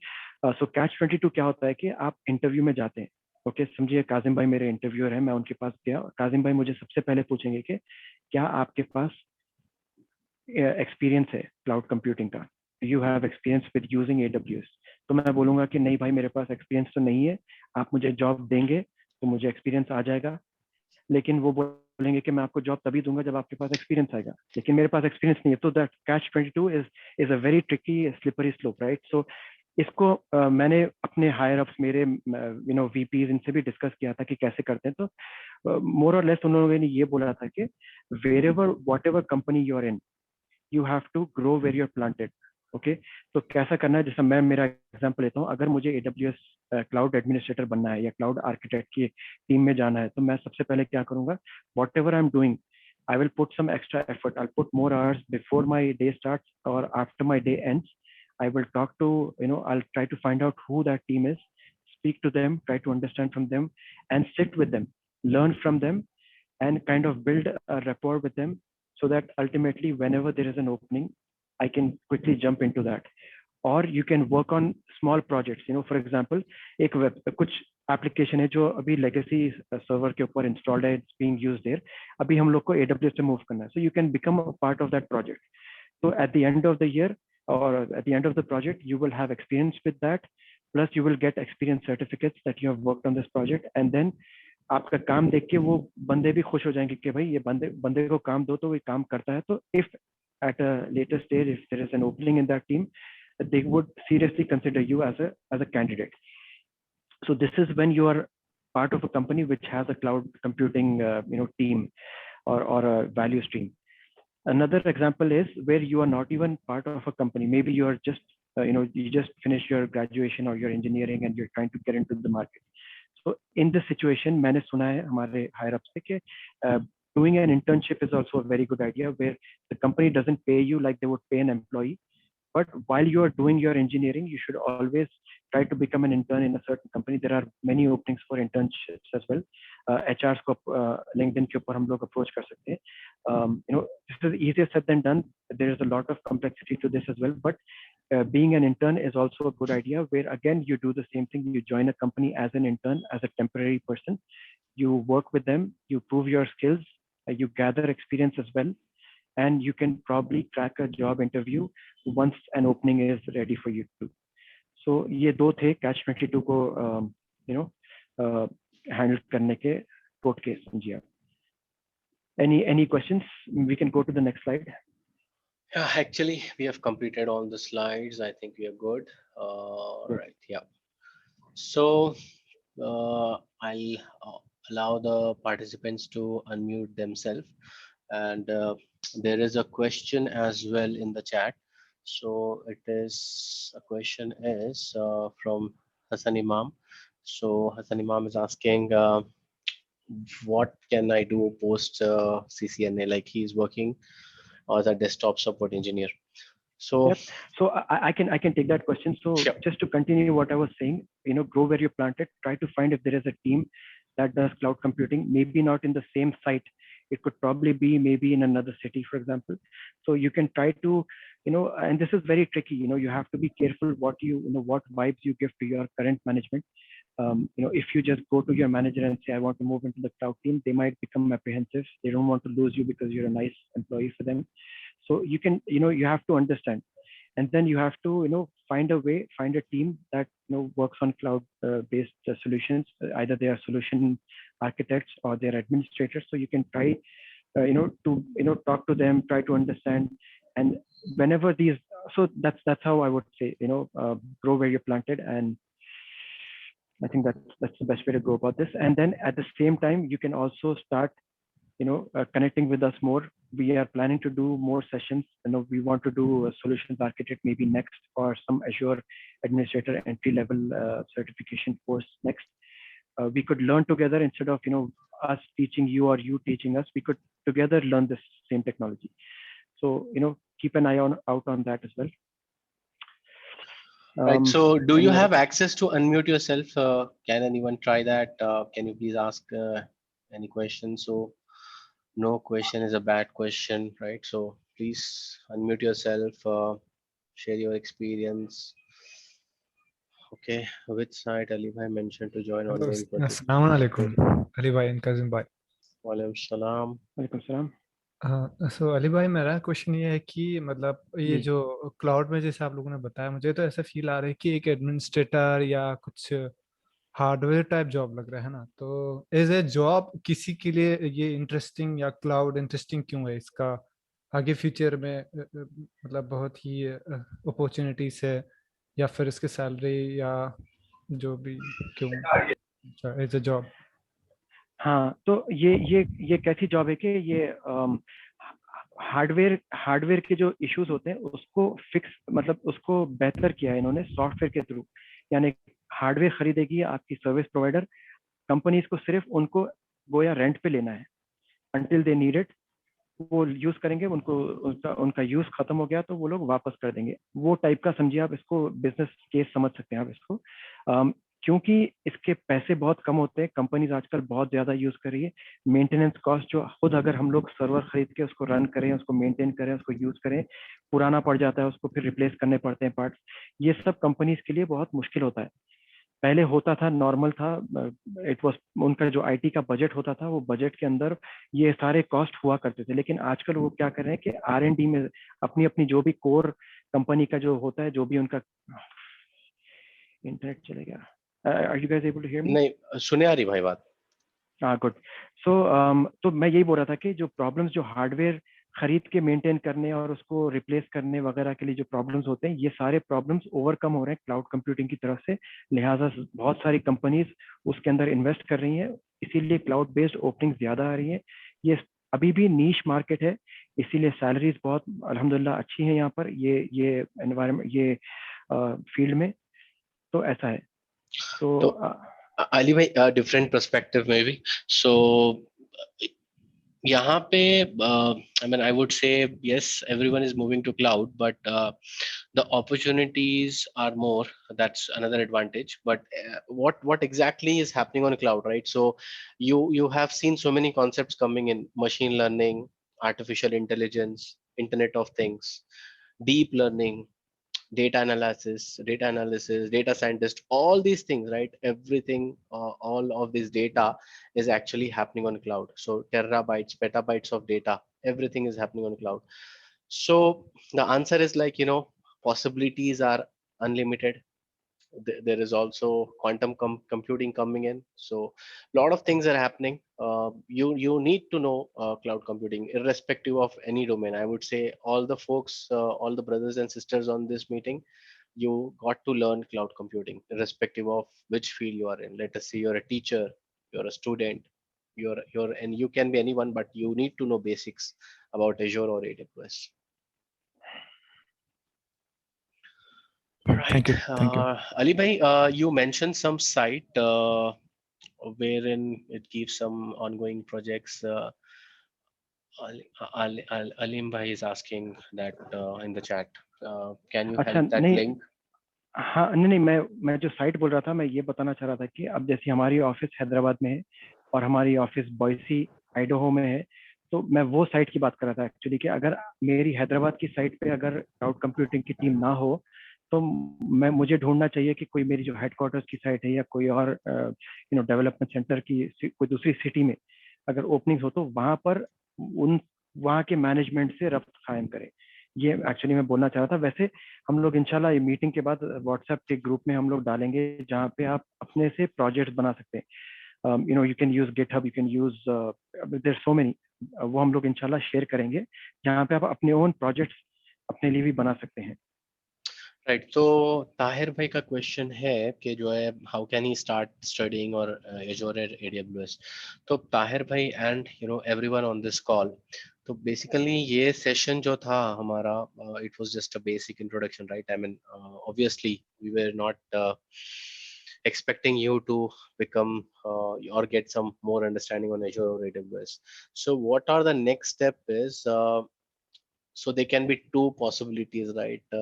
So catch-22 क्या होता है कि आप interview में जाते हैं. Okay, समझिए काजिम भाई मेरे इंटरव्यूअर हैं, मैं उनके पास गया. काजिम भाई मुझे सबसे पहले पूछेंगे कि क्या आपके पास एक्सपीरियंस है क्लाउड कंप्यूटिंग का. you have experience with using AWS. तो मैं बोलूँगा कि नहीं भाई मेरे पास एक्सपीरियंस तो नहीं है, आप मुझे जॉब देंगे तो मुझे एक्सपीरियंस आ जाएगा, लेकिन वो बोलेंगे कि मैं आपको जॉब तभी दूंगा जब आपके पास एक्सपीरियंस आएगा, लेकिन मेरे पास एक्सपीरियंस नहीं है. तो that catch 22 is a very tricky slippery slope, right? So इसको मैंने अपने हायर अप्स, मेरे वीपीज, इनसे भी डिस्कस किया था कि कैसे करते हैं. तो मोर और लेस उन्होंने ये बोला था कि wherever whatever company you are in, you have to grow where you're planted. Okay, तो कैसा करना है, जैसे मैं मेरा एग्जांपल लेता हूँ, अगर मुझे AWS क्लाउड एडमिनिस्ट्रेटर बनना है या क्लाउड आर्किटेक्ट की टीम में जाना है, तो मैं सबसे पहले क्या करूंगा, whatever I am doing, I will put some extra effort, I put more hours before my day starts और after my day ends. I will talk to, I'll try to find out who that team is, speak to them, try to understand from them, and sit with them, learn from them, and kind of build a rapport with them, so that ultimately whenever there is an opening, I can quickly jump into that. Or you can work on small projects. For example, एक कुछ application है जो अभी legacy server के ऊपर installed है, it's being used there, अभी हम लोग को AWS से मूव करना है. So you can become a part of that project. So at the end of the year or at the end of the project, you will have experience with that, plus you will get experience certificates that you have worked on this project, and then आपका काम देख के वो बंदे भी खुश हो जाएंगे कि भाई ये बंदे को काम दो तो वो काम करता है. तो if at a later stage if there is an opening in that team, they would seriously consider you as a candidate. So this is when you are part of a company which has a cloud computing team or a value stream. Another example is where you are not even part of a company. Maybe you are just, you just finished your graduation or your engineering and you're trying to get into the market. So in this situation, मैंने सुना है हमारे higher ups से कि doing an internship is also a very good idea, where the company doesn't pay you like they would pay an employee. But while you are doing your engineering, you should always try to become an intern in a certain company. There are many openings for internships as well. HRs को LinkedIn के ऊपर हम लोग approach कर सकते हैं. This is easier said than done. There is a lot of complexity to this as well. But being an intern is also a good idea, where again you do the same thing. You join a company as an intern, as a temporary person. You work with them. You prove your skills. You gather experience as well. And you can probably crack a job interview once an opening is ready for you to. So ये दो थे Catch 22 को handle करने के court case. Any questions? We can go to the next slide. Yeah, actually, we have completed all the slides. I think we are good. Right. Yeah. So I'll allow the participants to unmute themselves, and there is a question as well in the chat. So a question is from Hassan Imam. So Hassan Imam is asking, what can I do post CCNA? Like, he is working as a desktop support engineer. So, yep. So I can take that question. So sure. Just to continue what I was saying, grow where you planted. Try to find if there is a team that does cloud computing. Maybe not in the same site. It could probably be maybe in another city, for example. So you can try to, and this is very tricky. You have to be careful what what vibes you give to your current management. If you just go to your manager and say, I want to move into the cloud team, they might become apprehensive. They don't want to lose you because you're a nice employee for them. So you can, you have to understand, and then you have to, find a team that, works on cloud based solutions. Either they are solution architects or they're administrators. So you can try, to, talk to them, try to understand. And whenever these, so that's how I would say, grow where you're planted. And I think that's the best way to go about this. And then at the same time, you can also start, connecting with us more. We are planning to do more sessions. We want to do a solutions architect maybe next, or some Azure administrator entry level certification course next. We could learn together instead of us teaching you or you teaching us. We could together learn this same technology. So keep an eye out on that as well. Right. So do you have access to unmute yourself? Can anyone try that? Can you please ask any questions? So no question is a bad question, right? So please unmute yourself, share your experience. Okay, which site Ali Bhai mentioned to join on the Assalamu alaikum. Ali Bhai and Cousin Bhai. Walaikum salam. Walaikum salam. सो अली भाई, मेरा question ये है कि मतलब ये जी जो cloud में जैसे आप लोगों ने बताया, मुझे तो ऐसा फील आ रहा है कि एक एडमिनिस्ट्रेटर या कुछ हार्डवेयर टाइप जॉब लग रहा है ना। तो एज ए जॉब किसी के लिए ये इंटरेस्टिंग, या क्लाउड इंटरेस्टिंग क्यों है? इसका आगे फ्यूचर में मतलब बहुत ही अपॉर्चुनिटीज है, या फिर इसकी सैलरी या जो भी, क्यों एज ए जॉब? हाँ, तो ये कैसी जॉब है कि ये हार्डवेयर हार्डवेयर के जो इश्यूज होते हैं उसको फिक्स, मतलब उसको बेहतर किया है इन्होंने सॉफ्टवेयर के थ्रू। यानी हार्डवेयर खरीदेगी आपकी सर्विस प्रोवाइडर, कंपनीज को सिर्फ उनको गोया रेंट पे लेना है अंटिल दे नीड इट। वो यूज करेंगे, उनको उनका उनका यूज खत्म हो गया तो वो लोग वापस कर देंगे। वो टाइप का समझिए आप इसको, बिजनेस केस समझ सकते हैं आप इसको। क्योंकि इसके पैसे बहुत कम होते हैं, कंपनीज आजकल बहुत ज्यादा यूज कर रही है। मेंटेनेंस कॉस्ट जो खुद अगर हम लोग सर्वर खरीद के उसको रन करें, उसको मेंटेन करें, उसको यूज करें, पुराना पड़ जाता है, उसको फिर रिप्लेस करने पड़ते हैं पार्ट्स। ये सब कंपनीज के लिए बहुत मुश्किल होता है। पहले होता था, नॉर्मल था, इट वाज, उनका जो आईटी का बजट होता था वो बजट के अंदर ये सारे कॉस्ट हुआ करते थे। लेकिन आजकल वो क्या कर रहे हैं कि R&D में अपनी अपनी जो भी कोर कंपनी का जो होता है, जो भी उनका इंटरनेट चले गया। Are you guys able to hear me? नहीं, सुने आ रही भाई बात। हाँ, गुड। सो तो मैं यही बोल रहा था कि जो प्रॉब्लम्स जो हार्डवेयर खरीद के मेंटेन करने और उसको रिप्लेस करने वगैरह के लिए जो प्रॉब्लम्स होते हैं, ये सारे प्रॉब्लम्स ओवरकम हो रहे हैं क्लाउड कंप्यूटिंग की तरफ से। लिहाजा बहुत सारी कंपनीज उसके अंदर इन्वेस्ट कर रही हैं, इसीलिए क्लाउड बेस्ड ओपनिंग ज्यादा आ रही है। ये अभी भी नीश मार्केट है, इसीलिए सैलरीज बहुत अल्हम्दुलिल्लाह अच्छी हैं यहाँ पर, ये एनवायरमेंट, ये फील्ड में। तो ऐसा है। तो तो अली भाई, डिफरेंट पर्सपेक्टिव में भी, सो यहाँ पे I mean I would say yes, everyone is moving to cloud, but the opportunities are more. That's another advantage. But what exactly is happening on cloud, right? So you have seen so many concepts coming in: machine learning, artificial intelligence, Internet of Things, deep learning, data analysis, data scientist, all these things, right? Everything, all of this data is actually happening on cloud. So terabytes, petabytes of data, everything is happening on cloud. So the answer is like, possibilities are unlimited. There is also quantum computing coming in, so a lot of things are happening. You need to know cloud computing irrespective of any domain. I would say all the folks, all the brothers and sisters on this meeting, you got to learn cloud computing irrespective of which field you are in. Let us say you're a teacher, you're a student, you're and you can be anyone, but you need to know basics about Azure or AWS. Thank Right. you. Thank you. Ali bhai, you mentioned some site wherein it gives some ongoing projects. Alim bhai is asking that in the chat. Can you अच्छा, help that नहीं, link? हाँ, नहीं नहीं, मैं जो site बोल रहा था, मैं ये बताना चाह रहा था कि अब जैसे हमारी ऑफिस हैदराबाद में है और हमारी ऑफिस बॉयसी आइडाहो में है, तो मैं वो साइट की बात कर रहा था एक्चुअली कि अगर मेरी हैदराबाद की साइट पे अगर क्लाउड कंप्यूटिंग की टीम ना हो, तो मुझे ढूंढना चाहिए कि कोई मेरी जो हेडक्वार्टर्स की साइट है या कोई और डेवलपमेंट सेंटर की कोई दूसरी सिटी में अगर ओपनिंग हो, तो वहाँ पर उन वहाँ के मैनेजमेंट से रब्त कायम करें। ये एक्चुअली मैं बोलना चाह रहा था। वैसे हम लोग इंशाल्लाह ये मीटिंग के बाद व्हाट्सएप के ग्रुप में हम लोग डालेंगे जहाँ पे आप अपने से प्रोजेक्ट्स बना सकते हैं। You can use GitHub, you can use, there so many, वो हम लोग इंशाल्लाह शेयर करेंगे जहाँ पे आप अपने ओन प्रोजेक्ट्स अपने लिए भी बना सकते हैं। राइट, तो ताहिर भाई का क्वेश्चन है कि जो है how can he start studying और एजोर एडब्ल्यूएस। तो ताहिर भाई and everyone on this call, तो बेसिकली ये सेशन जो था हमारा, it was just a basic introduction, right? I mean obviously we were not expecting you to become or get some more understanding on Azure or AWS. So what are the next step is, so there can be two possibilities, right?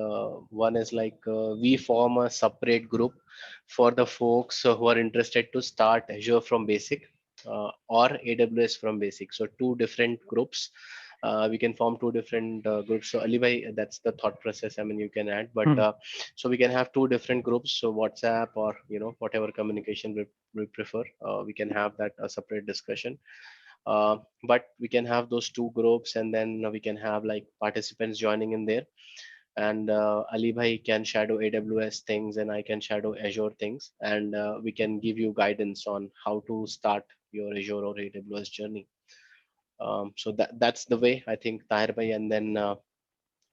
One is like we form a separate group for the folks who are interested to start Azure from basic, or AWS from basic. So two different groups. We can form two different groups. So Ali bhai, that's the thought process. I mean, you can add, but so we can have two different groups. So WhatsApp or whatever communication we prefer. We can have that a separate discussion. But we can have those two groups, and then we can have like participants joining in there, and Ali Bhai can shadow AWS things and I can shadow Azure things, and we can give you guidance on how to start your Azure or AWS journey. So that's the way I think, Tahir Bhai, and then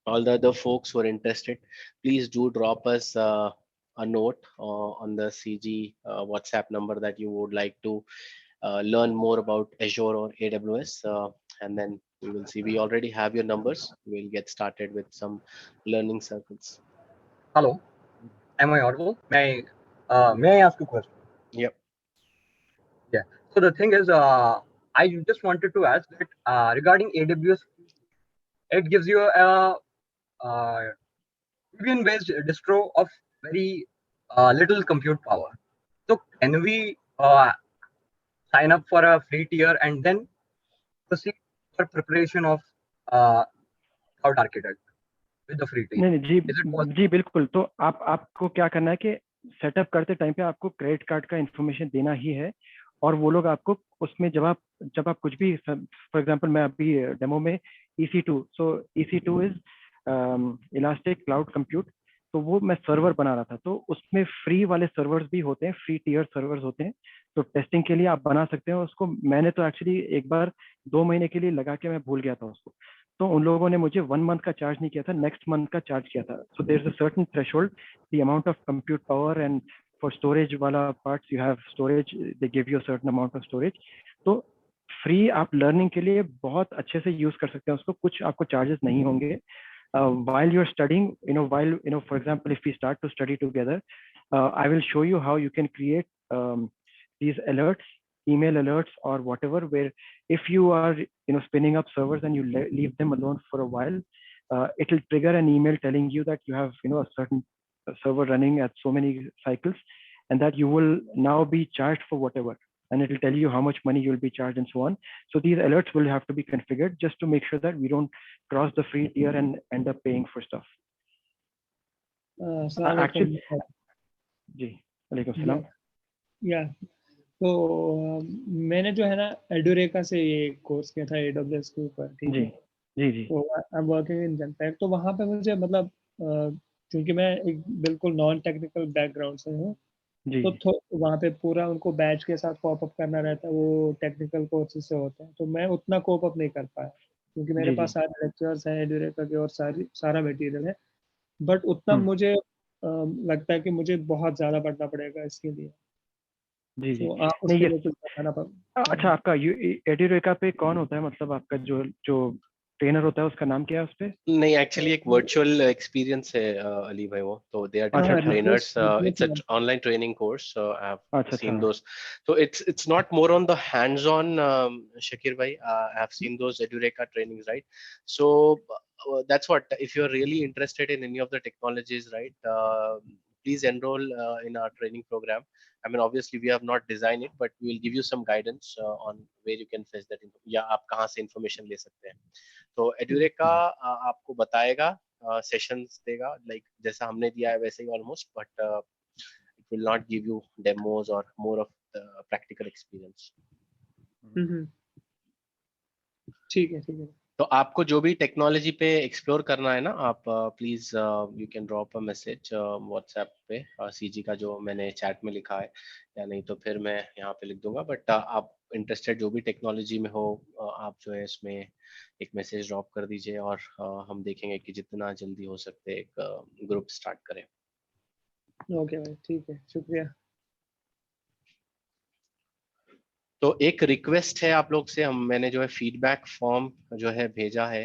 all the other folks who are interested, please do drop us a note on the CG WhatsApp number that you would like to learn more about Azure or AWS, and then we will see. We already have your numbers. We'll get started with some learning circles. Hello, am I audible? May I ask a question? Yep. Yeah. So the thing is, I just wanted to ask that regarding AWS, it gives you a Debian-based distro of very little compute power. So can we sign up for a free tier and then proceed for preparation of cloud architect with the free tier? नहीं जी Is it possible? जी बिल्कुल। तो आपको क्या करना है कि setup करते time पे आपको क्रेडिट कार्ड का इंफॉर्मेशन देना ही है, और वो लोग आपको उसमें जब आप कुछ भी, फॉर एग्जांपल मैं अभी डेमो में EC2, so EC2 is elastic cloud compute, तो वो मैं सर्वर बना रहा था, तो उसमें फ्री वाले सर्वर्स भी होते हैं, फ्री टीयर सर्वर्स होते हैं, तो टेस्टिंग के लिए आप बना सकते हो उसको। मैंने तो एक्चुअली एक बार 2 महीने के लिए लगा के मैं भूल गया था उसको, तो उन लोगों ने मुझे 1 मंथ का चार्ज नहीं किया था, नेक्स्ट मंथ का चार्ज किया था। So there is a certain threshold, the amount of compute power, and for storage वाला parts you have storage, they give you a certain amount of storage. तो free आप learning के लिए बहुत अच्छे से यूज कर सकते हैं उसको, कुछ आपको चार्जेस नहीं होंगे। While you're studying, for example, if we start to study together, I will show you how you can create these alerts, email alerts or whatever, where if you are spinning up servers and you leave them alone for a while, it will trigger an email telling you that you have a certain server running at so many cycles, and that you will now be charged for whatever, and it will tell you how much money you will be charged and so on. So these alerts will have to be configured just to make sure that we don't cross the free tier and end up paying for stuff. Actually, जी वालेकुम सलाम। या तो मैंने जो है ना एडोरेका से ये कोर्स किया था AWS के ऊपर, ठीक है जी जी। तो आई एम वर्किंग इन जनपैक, तो वहाँ पे मुझे मतलब क्योंकि मैं एक बिल्कुल नॉन टेक्निकल बैकग्राउंड से हूँ, तो वहाँ पे पूरा उनको बैच के साथ कोप अप करना रहता है, वो टेक्निकल कोर्सेज से होते हैं, तो मैं उतना कोप अप नहीं कर पाया क्योंकि मेरे पास सारे लेक्चर्स हैं एडोरेका के और सारा मटेरियल है, बट उतना मुझे लगता है कि मुझे बहुत ज़्यादा पढ़ना पड़ेगा इसके लिए। जी जी। तो आप उसके लिए कुछ बताना पड़ेगा। अच्छा, आपका एडोरेका पे कौन होता है, मतलब आपका जो ट्रेनर होता है उसका नाम क्या है उस पे? नहीं, एक्चुअली एक वर्चुअल एक्सपीरियंस है अली भाई, वो तो they are different trainers, it's a online training course, I have seen those, so it's not more on the hands on, Shakir bhai, I have seen those Edureka trainings, right? So that's what, if you're really interested in any of the technologies, right, please enroll in our training program. I mean, obviously we have not designed it, but we will give you some guidance on where you can fetch that info, या आप कहाँ से information ले सकते हैं। तो एडुरेका आपको बताएगा, सेशंस देगा, लाइक जैसा हमने दिया है वैसे ही almost, but it will not give you demos और मोर ऑफ प्रैक्टिकल एक्सपीरियंस। ठीक है ठीक है। तो आपको जो भी टेक्नोलॉजी पे एक्सप्लोर करना है ना, आप please you can drop a message WhatsApp पे, सीजी का जो मैंने चैट में लिखा है, या नहीं तो फिर मैं यहाँ पे लिख दूंगा, बट आप इंटरेस्टेड जो भी टेक्नोलॉजी में हो, आप जो है इसमें एक मैसेज ड्रॉप कर दीजिए, और हम देखेंगे कि जितना जल्दी हो सकते एक ग्रुप स्टार्ट करें। ओके भाई, ठीक है, शुक्रिया। तो एक रिक्वेस्ट है आप लोग से, मैंने जो है फीडबैक फॉर्म जो है भेजा है,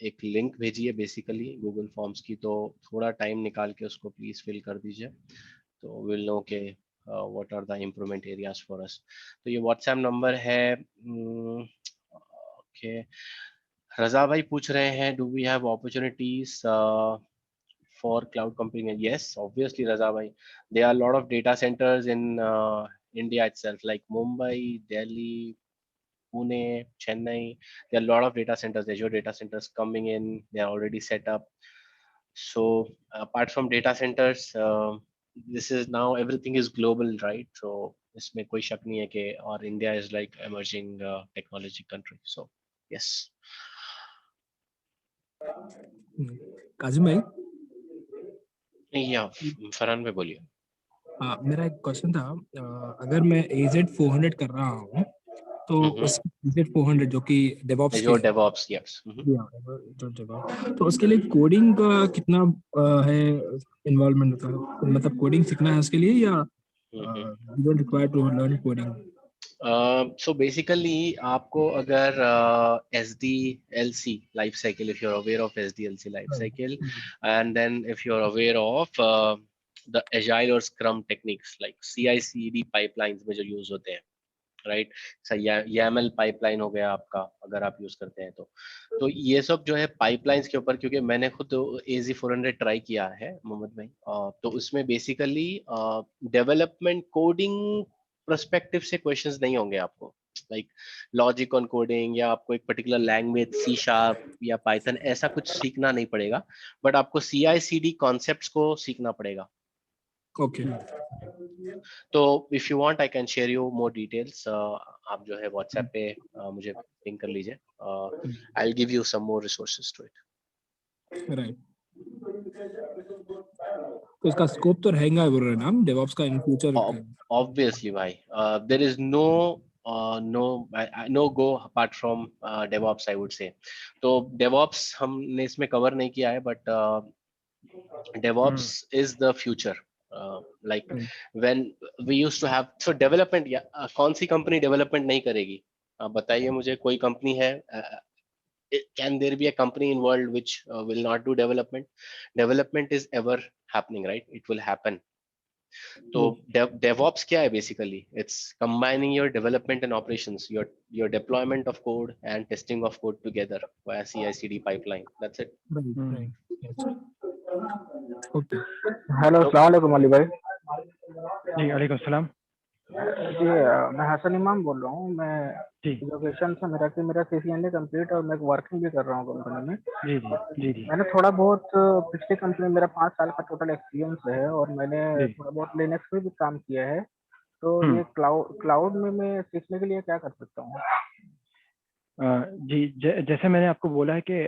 एक लिंक भेजी है बेसिकली गूगल फॉर्म्स की, तो थोड़ा टाइम निकाल के उसको प्लीज फिल कर दीजिए, तो विल नो के what are the improvement areas for us. तो ये व्हाट्सएप नंबर है, ओके, रजा भाई पूछ रहे हैं, do we have opportunities for cloud computing? Yes, obviously, Raza bhai, there are a lot of data centers in India itself, like Mumbai, Delhi, Pune, Chennai. There are a lot of data centers, Azure data centers coming in. They are already set up. So apart from data centers, this is now everything is global, right? So इसमें कोई शक नहीं है कि और India is like emerging technology country, so yes. Kazim भाई, या फरहान भाई बोलिए। मेरा एक क्वेश्चन था। अगर मैं AZ400 कर रहा हूँ तो उस AZ400 जो कि DevOps जो के DevOps, यस। जो DevOps, तो उसके लिए कोडिंग का कितना है इन्वॉल्वमेंट का, मतलब कोडिंग सीखना है उसके लिए या don't require to learn coding? So basically आपको अगर SDLC life cycle, if you're aware of SDLC life cycle, and then if you're aware of the agile or scrum techniques like CI/CD pipelines में जो use होते हैं, right, YAML pipeline हो गया आपका, अगर आप यूज करते हैं तो ये सब जो है पाइपलाइंस के ऊपर, क्योंकि मैंने खुद AZ400 ट्राई किया है मोहम्मद भाई, तो उसमें बेसिकली डेवलपमेंट कोडिंग पर्सपेक्टिव से क्वेश्चंस नहीं होंगे आपको, लाइक लॉजिक ऑन कोडिंग या आपको एक पर्टिकुलर लैंग्वेज C# या पाइथन ऐसा कुछ सीखना नहीं पड़ेगा, बट आपको CI/CD कॉन्सेप्ट्स को सीखना पड़ेगा। ओके, तो if you want I can share you more details, आप जो है व्हाट्सएप पे मुझे पिंग कर लीजिए, I will give you some more resources to it. Right. तो इसका स्कोप तो रहेगा बोल रहे ना डेवऑप्स का इन फ्यूचर? ऑब्वियसली भाई, there is no go apart from DevOps, I would say. तो डेवऑप्स हमने इसमें कवर नहीं किया है, but DevOps is the future. Like when we used to have, so development, कौन सी कंपनी डेवलपमेंट नहीं करेगी? आप बताइए मुझे, कोई कंपनी है? Can there be a company in world which will not do development? Development is ever happening, right? It will happen. So DevOps क्या है basically? It's combining your development and operations, your deployment of code and testing of code together via CI/CD pipeline. That's it. Okay. Hello, अस्सलाम वालेकुम अली भाई। जी वालेकुम सलाम जी, मैं हसन इमाम बोल रहा हूँ। मैं लोकेशन से मेरा CCNA कंप्लीट और मैं वर्किंग भी कर रहा हूँ कंपनी में। जी जी जी। मैंने थोड़ा बहुत पिछले कंपनी में मेरा 5 साल का टोटल एक्सपीरियंस है और मैंने थोड़ा बहुत लिनक्स पे भी काम किया है। तो ये क्लाउड में मैं सीखने के लिए क्या कर सकता हूँ? जी, जैसे मैंने आपको बोला है कि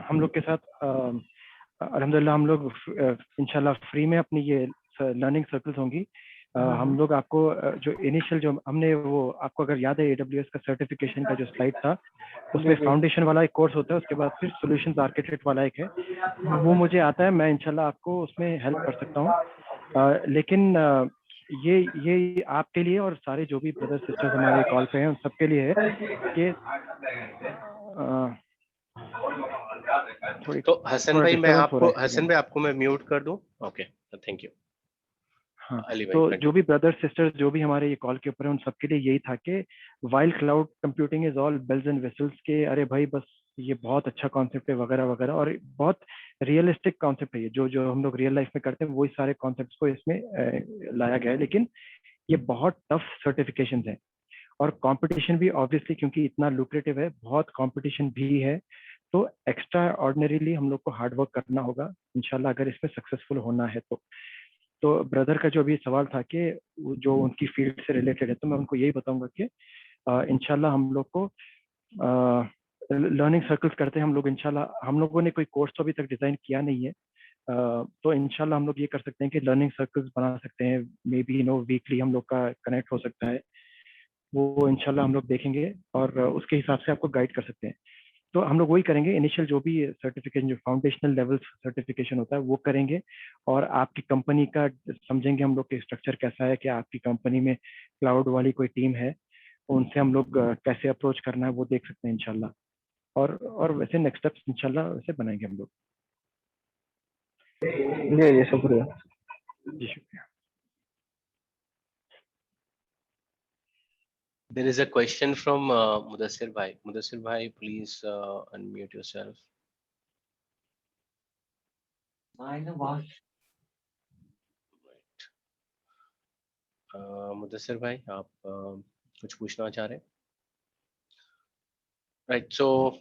हम लोग के साथ अल्हम्दुलिल्लाह हम लोग इंशाल्लाह फ्री में अपनी ये लर्निंग सर्कल्स होंगी। हम लोग आपको जो इनिशियल जो हमने वो आपको अगर याद है AWS का सर्टिफिकेशन का जो स्लाइड था, उसमें फाउंडेशन वाला एक कोर्स होता है, उसके बाद फिर सॉल्यूशंस आर्किटेक्ट वाला एक है, वो मुझे आता है। मैं इंशाल्लाह आपको उसमें हेल्प कर सकता हूँ। लेकिन ये आपके लिए और सारे जो भी ब्रदर सिस्टर्स हमारे कॉल पे हैं उन सबके लिए है कि तो हसन भाई आपको मैं म्यूट कर दूं? Okay, thank you. हाँ, तो जो भी ब्रदर सिस्टर्स जो भी हमारे ये कॉल के ऊपर है उन सबके लिए यही था कि while cloud computing is all bells and whistles के, अरे भाई बस ये बहुत अच्छा कॉन्सेप्ट है वगैरह वगैरह, और बहुत रियलिस्टिक कॉन्सेप्ट है ये, जो हम लोग रियल लाइफ में करते हैं वही सारे कॉन्सेप्ट्स को इसमें लाया गया है। लेकिन ये बहुत टफ सर्टिफिकेशन है और कंपटीशन भी ऑब्वियसली, क्योंकि इतना लुक्रेटिव है, बहुत कंपटीशन भी है। तो एक्स्ट्रा ऑर्डिनरीली हम लोग को हार्ड वर्क करना होगा इंशाल्लाह अगर इसमें सक्सेसफुल होना है तो ब्रदर का जो अभी सवाल था कि जो उनकी फील्ड से रिलेटेड है, तो मैं उनको यही बताऊंगा कि इंशाल्लाह हम लोग को लर्निंग सर्कल्स करते हैं हम लोग। इंशाल्लाह हम लोगों ने कोई कोर्स तो अभी तक डिज़ाइन किया नहीं है, तो इंशाल्लाह हम लोग ये कर सकते हैं कि लर्निंग सर्कल्स बना सकते हैं, मे बी वीकली हम लोग का कनेक्ट हो सकता है, वो इंशाल्लाह हम लोग देखेंगे और उसके हिसाब से आपको गाइड कर सकते हैं। तो हम लोग वही करेंगे, इनिशियल जो भी सर्टिफिकेशन जो फाउंडेशनल लेवल सर्टिफिकेशन होता है वो करेंगे, और आपकी कंपनी का समझेंगे हम लोग के स्ट्रक्चर कैसा है, कि आपकी कंपनी में क्लाउड वाली कोई टीम है, उनसे हम लोग कैसे अप्रोच करना है वो देख सकते हैं इंशाल्लाह, और वैसे नेक्स्ट स्टेप्स इंशाल्लाह वैसे बनाएंगे हम लोग। जी शुक्रिया। जी शुक्रिया। There is a question from Mudassir bhai. Mudassir bhai, please unmute yourself. Mudassir भाई, आप कुछ पूछना चाह रहे हैं? Right, so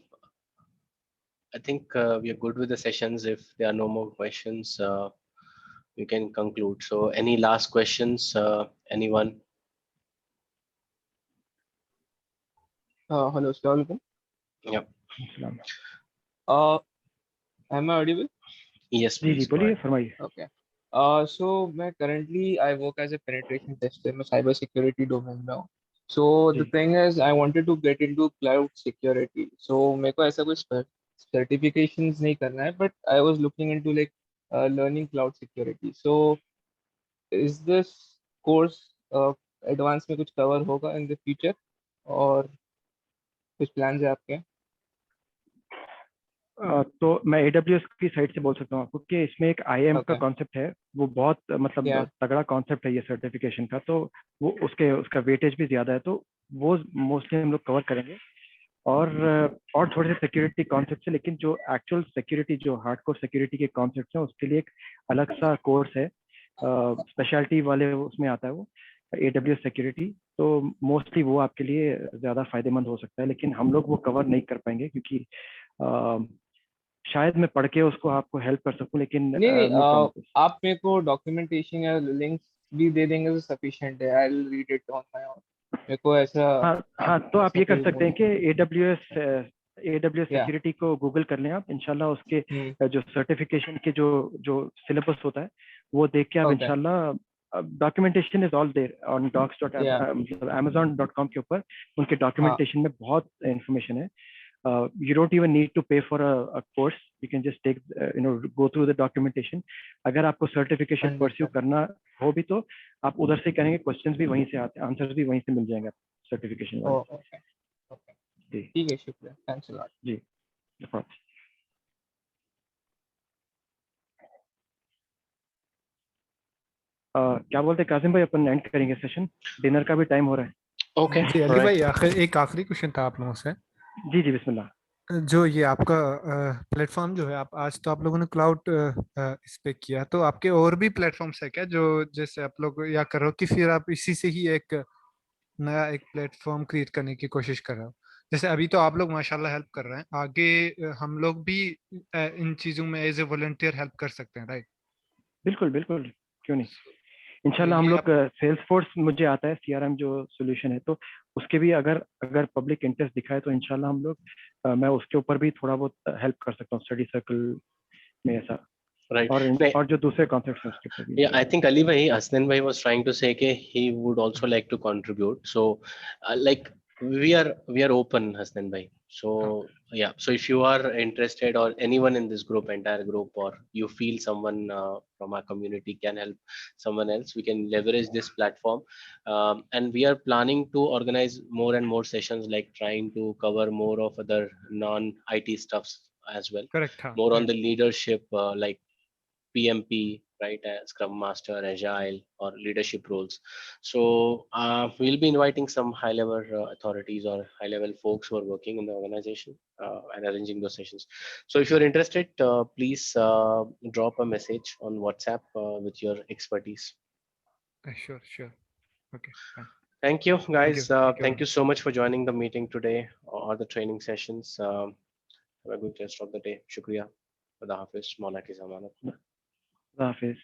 I think we are good with the sessions. If there are no more questions, we can conclude. So any last questions, anyone? Hello, Assalamualaikum. Yep. Am I audible? Yes, ji ji please. Go बोलिए ahead. फरमाइए. Okay. So मैं currently I work as a penetration tester in cyber security domain now. So the ji thing is, I wanted to get into cloud security. So मेरे को ऐसा कुछ certifications नहीं करना है, but I was looking into like learning cloud security. So is this course advanced में कुछ cover होगा in the future और कुछ plans है आपके? तो मैं AWS की साइड से बोल सकता हूँ आपको कि इसमें एक IAM का Okay. कॉन्सेप्ट है, वो बहुत मतलब Yeah. तगड़ा कॉन्सेप्ट है ये सर्टिफिकेशन का, तो वो उसका वेटेज भी ज्यादा है, तो वो मोस्टली हम लोग कवर करेंगे. और थोड़े से सिक्योरिटी कॉन्सेप्ट है, लेकिन जो एक्चुअल सिक्योरिटी, जो हार्डकोर सिक्योरिटी के कॉन्सेप्ट हैं, उसके लिए एक अलग सा कोर्स है, स्पेशलिटी वाले उसमें आता है वो AWS सिक्योरिटी. तो मोस्टली वो आपके लिए ज़्यादा फायदेमंद हो सकता है, लेकिन हम लोग वो कवर नहीं कर पाएंगे क्योंकि शायद मैं पढ़ के उसको आपको हेल्प कर सकूं, लेकिन नहीं no promises. आप मेरे को डॉक्यूमेंटेशन या लिंक्स भी दे देंगे तो सफिशिएंट है. I will read it on my own. मेरे को ऐसा हाँ तो आप ऐसा ये कर कोई सकते हैं कि AWS या सिक्योरिटी को गूगल कर लें आप, इंशाल्लाह उसके जो सर्टिफिकेशन के जो सिलेबस होता है वो देख के आप ओके इंशाल्लाह, documentation is all there on या मतलब amazon.com के ऊपर उनके हाँ डॉक्यूमेंटेशन में बहुत इंफॉर्मेशन है. You don't even need to pay for a course. You can just take go through the documentation. अगर आपको सर्टिफिकेशन परस्यू अंडरस्टैंड. करना हो भी तो आप उधर से करेंगे, क्वेश्चंस भी वहीं से आते हैं, आंसर्स भी वहीं से मिल जाएंगे आपको सर्टिफिकेशन वाले. ओके ओके जी ठीक है, शुक्रिया. Thanks a lot. जी. no problem. क्या बोलते हैं कासिम भाई, अपन एंड करेंगे सेशन, डिनर का भी टाइम हो रहा है. Okay. जी All अली right. भाई, एक आखिरी क्वेश्चन था आप लोगों से. जी जी बिस्मिल्लाह. जो ये आपका प्लेटफॉर्म जो है, आप आज तो आप लोगों ने क्लाउड इस पे किया, तो आपके और भी प्लेटफॉर्म्स है क्या जो जैसे आप लोग या कर रहे हो कि फिर आप इसी से ही एक नया एक प्लेटफॉर्म क्रिएट करने की कोशिश कर रहे हो? जैसे अभी तो आप लोग माशाल्लाह हेल्प कर रहे हैं, आगे हम लोग भी इन चीजों में एज ए वॉलंटियर हेल्प कर सकते हैं, राइट? बिल्कुल बिल्कुल, क्यों नहीं. तो इंशाल्लाह हम ये लोग आप सेल्स फोर्स मुझे आता है, CRM जो सोल्यूशन है, तो उसके भी अगर पब्लिक इंटरेस्ट दिखाए तो इंशाल्लाह हम लोग मैं उसके ऊपर भी थोड़ा बहुत हेल्प कर सकता हूँ स्टडी सर्कल में ऐसा. Right. और जो दूसरे कॉन्सेप्ट्स हैं उसके ऊपर भी. Yeah, I think Ali bhai, Hasnan bhai was trying to say that he would also like to contribute. So, like we are open, Hasnan bhai. So yeah, so if you are interested or anyone in this group, entire group, or you feel someone from our community can help someone else, we can leverage this platform. And we are planning to organize more and more sessions, like trying to cover more of other non-IT stuffs as well. Correct. हाँ More on the leadership, like PMP, right? Scrum Master, Agile, or leadership roles. So we'll be inviting some high-level authorities or high-level folks who are working in the organization and arranging those sessions. So if you're interested, please drop a message on WhatsApp with your expertise. Sure. Okay fine. Thank you, guys. Thank you very so much for joining the meeting today or the training sessions. Have a good rest of the day. Shukriya. Khuda Hafiz. Maula ki Zamanat. खुदा हाफिज.